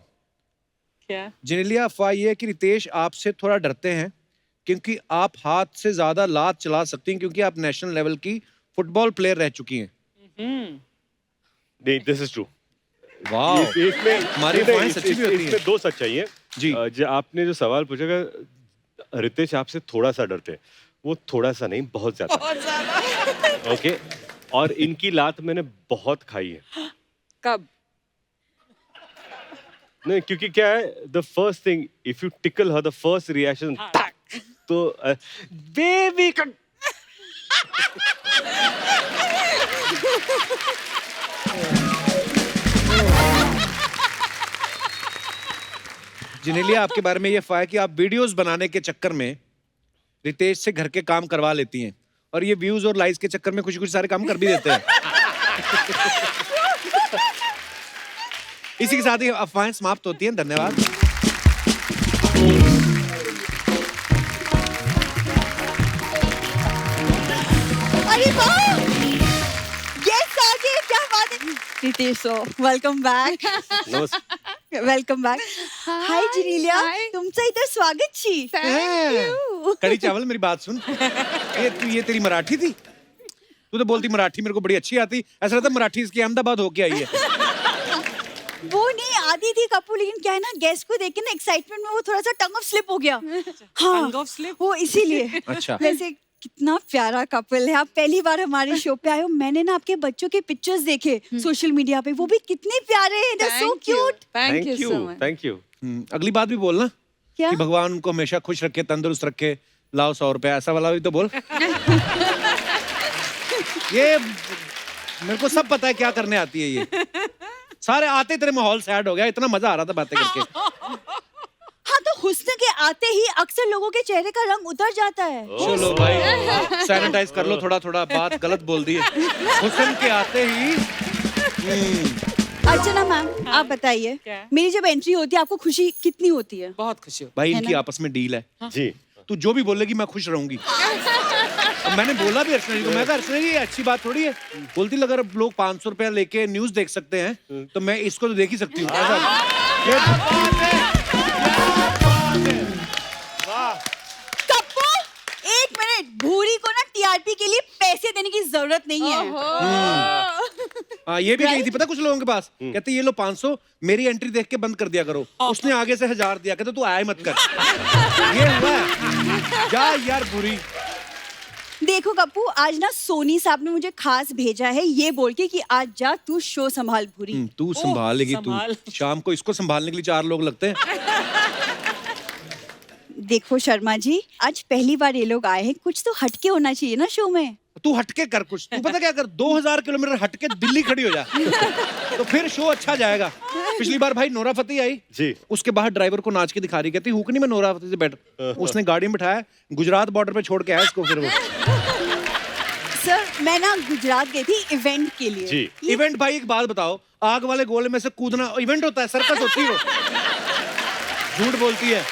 क्या? जेनेलिया, अफवाह ये है कि रितेश आपसे थोड़ा डरते हैं क्योंकि आप हाथ से ज्यादा लात चला सकती हैं क्योंकि आप नेशनल लेवल की फुटबॉल प्लेयर रह चुकी हैं। नहीं, दिस इज ट्रू। वाह, इसमें हमारी अफवाहें सच्ची भी होती हैं। इसमें 2 सच्चाई है जी। जो आपने जो सवाल पूछा कि रितेश आपसे थोड़ा सा डरते हैं, वो थोड़ा सा नहीं, बहुत ज्यादा। ओके, और इनकी लात मैंने बहुत खाई है। कब? नहीं, क्योंकि क्या है, the first thing if you tackle her, the first reaction तो बेबी का। जिनेलिया, आपके बारे में ये अफवाह है कि आप वीडियोस बनाने के चक्कर में रितेश से घर के काम करवा लेती हैं और ये व्यूज और लाइक्स के चक्कर में कुछ सारे काम कर भी देते हैं। इसी के साथ ही अफवाहें समाप्त होती हैं। धन्यवाद। अरे वाह, यस आ गए, क्या बात है। Riteish so welcome back. Welcome back. Hi Genelia, तुमचं इथं स्वागत छी। कड़ी चावल, मेरी बात सुन। ये तेरी मराठी थी? तू तो बोलती मराठी मेरे को बड़ी अच्छी आती, ऐसा लगता मराठी इसकी अहमदाबाद होके आई है। वो नहीं आती थी कपूर, लेकिन क्या है ना, गेस्ट को देख के ना एक्साइटमेंट में वो थोड़ा सा टंग ऑफ स्लिप हो गया। हाँ, Tongue of slip? वो इसीलिए। अच्छा। वैसे कितना प्यारा कपल है। आप पहली बार हमारे शो पे आए हो। मैंने ना आपके बच्चों के पिक्चर्स देखे सोशल मीडिया पे, वो भी कितने प्यारे हैं। They're so cute। Thank you so much. Thank you. अगली बात भी बोलना क्या? कि भगवान उनको हमेशा खुश रखे, तंदुरुस्त रखे, लाओ 100 रुपया, ऐसा वाला भी तो बोल। ये मेरे को सब पता है क्या करने आती है ये। सारे आते तेरे माहौल सैड हो गया, इतना मजा आ रहा था बातें करके। के आते ही अक्सर लोगों के चेहरे का रंग उतर जाता है। चलो भाई सैनिटाइज कर लो थोड़ा थोड़ा, बात गलत बोल दी है। हुस्न के आते ही अर्चना मैम आप बताइए, क्या? मेरी जब एंट्री होती है आपको खुशी कितनी होती है? बहुत खुशी होती भाई है इनकी ना? आपस में डील है। जी तू जो भी बोलेगी मैं खुश रहूंगी। अब मैंने बोला भी अर्चना जी को, मैं कहा अर्चना जी ये अच्छी बात थोड़ी है। बोलती अगर लोग 500 रुपया लेके न्यूज देख सकते हैं तो मैं इसको तो देख ही सकती हूँ। कप्पू एक मिनट, भूरी को ना टीआरपी के लिए पैसे देने की जरूरत नहीं है। हाँ ये भी गई थी पता कुछ लोगों के पास, कहते ये लो 500 मेरी एंट्री देख के बंद कर दिया करो। उसने आगे से 1000 दिया, कहते तू आया ही मत कर। ये हुआ है। जा यार बुरी। देखो कप्पू, आज ना सोनी साहब ने मुझे खास भेजा है ये बोल के कि आज जा तू शो संभाल भूरी। तू संभालेगी संभाल। तू। शाम को इसको संभालने के लिए 4 लोग लगते हैं। देखो शर्मा जी, आज पहली बार ये लोग आए हैं, कुछ तो हटके होना चाहिए ना शो में। तू हटके कर कुछ। तू पता क्या कर, 2000 किलोमीटर हटके दिल्ली खड़ी हो जा तो फिर शो अच्छा जाएगा। पिछली बार भाई नोरा फतेही आई जी उसके बाहर ड्राइवर को नाच के दिखा रही, कहती हुक नहीं मैं नोरा फतेही से बैठ। उसने गाड़ी में बिठाया, गुजरात बॉर्डर पे छोड़ के आया इसको। फिर वो सर मैं ना गुजरात गई थी इवेंट के लिए। जी इवेंट भाई एक बात बताओ, आग वाले गोले में से कूदना इवेंट होता है? सर्कस होती है वो। झूठ बोलती है।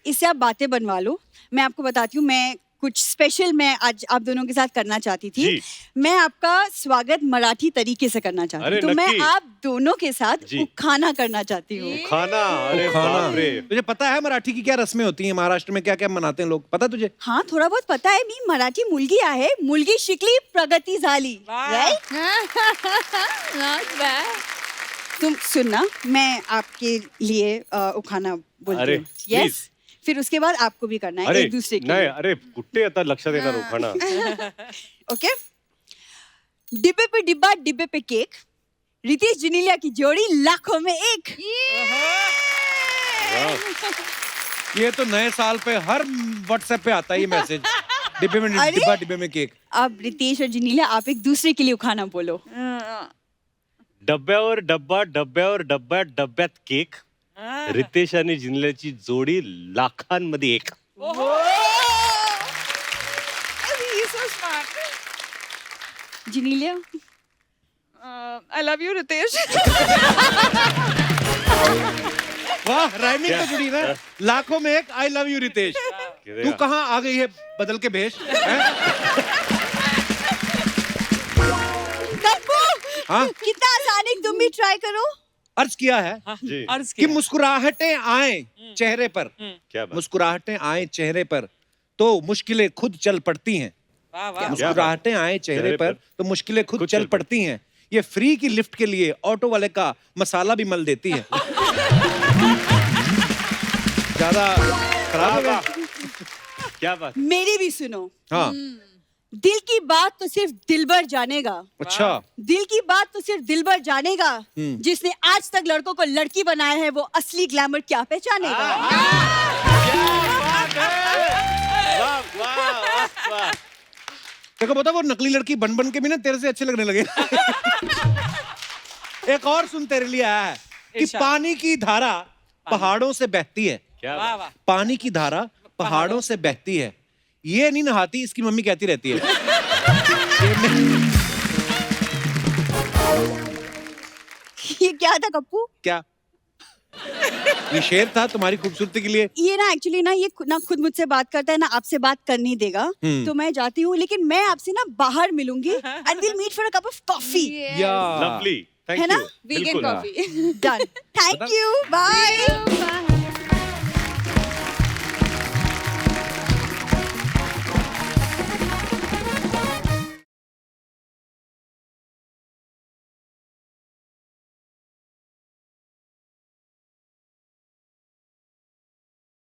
इससे आप बातें बनवा लो। मैं आपको बताती हूँ, मैं कुछ स्पेशल मैं आज आप दोनों के साथ करना चाहती थी। जी। मैं आपका स्वागत मराठी तरीके से करना चाहती अरे हूँ, तो मैं नक्की। आप दोनों के साथ जी। खाना करना चाहती हूँ। खाना अरे खाना। बाप रे तुझे पता है मराठी की क्या रस्में होती हैं, महाराष्ट्र में क्या क्या मनाते हैं लोग, पता तुझे? हाँ थोड़ा बहुत पता है। मी मराठी मुलगी आहे, मुलगी शिकली प्रगती झाली। वाह। राइट? तुम सुनना, मैं आपके लिए उखाना बोलती अरे, हूँ। please। यस, फिर उसके बाद आपको भी करना है अरे एक दूसरे के नाही लिए। अरे कुठे आता लक्षात येणार उखाणा ओके, डिब्बे पे डिब्बा डिब्बे पे केक, रितेश जिनीलिया की जोड़ी लाखों में एक। ये तो नए साल पे हर व्हाट्सएप पे आता है ये मैसेज। डिब्बे में अरे? डिब्बा, डिब्बे में केक। अब रितेश और जिनीलिया आप एक दूसरे के लिए उखाना बोलो। डब्यावर डब्बा डब्यावर डब्यात डब्यात केक रितेश आणि जिंकल्याची जोडी लाखांमध्ये एक Genelia, I love you, Ritesh. वाह राइमिंग तो जुड़ी ना। लाखों में एक आई लव यू रितेश। तू कहाँ आ गई है बदल के भेष हैं? हाँ? कितना आसान है, तुम भी ट्राई करो। अर्ज किया है जी अर्ज कि किया। मुस्कुराहटें आए चेहरे पर, क्या बात मुस्कुराहटें आए चेहरे पर तो मुश्किलें खुद चल पड़ती हैं। वाह वाह मुस्कुराहटें आए चेहरे पर तो मुश्किलें खुद चल पड़ती हैं। ये फ्री की लिफ्ट के लिए ऑटो वाले का मसाला भी मल देती है। ज्यादा खराब हो गया। क्या बात मेरी भी सुनो। हाँ दिल की बात तो सिर्फ दिलबर जानेगा। अच्छा। दिल की बात तो सिर्फ दिलबर जानेगा। जिसने आज तक लड़कों को लड़की बनाया है वो असली ग्लैमर क्या पहचानेगा। देखो बता, वो नकली लड़की बन बन के भी ना तेरे से अच्छे लगने लगे। एक और सुन तेरे लिए आया है कि इरशाद। पानी की धारा पहाड़ों से बहती है। क्या वाह बात वाह पानी की धारा पहाड़ों से बहती है, ये नहीं नहाती, इसकी मम्मी कहती रहती है। ये क्या था कप्पू? क्या ये शेर था तुम्हारी खूबसूरती के लिए? ये ना एक्चुअली ना ये ना खुद मुझसे बात करता है ना आपसे बात करने देगा। तो मैं जाती हूँ, लेकिन मैं आपसे ना बाहर मिलूंगी and will meet for a cup of coffee. या लवली थैंक है ना? You Vegan coffee. Done. Thank you, bye.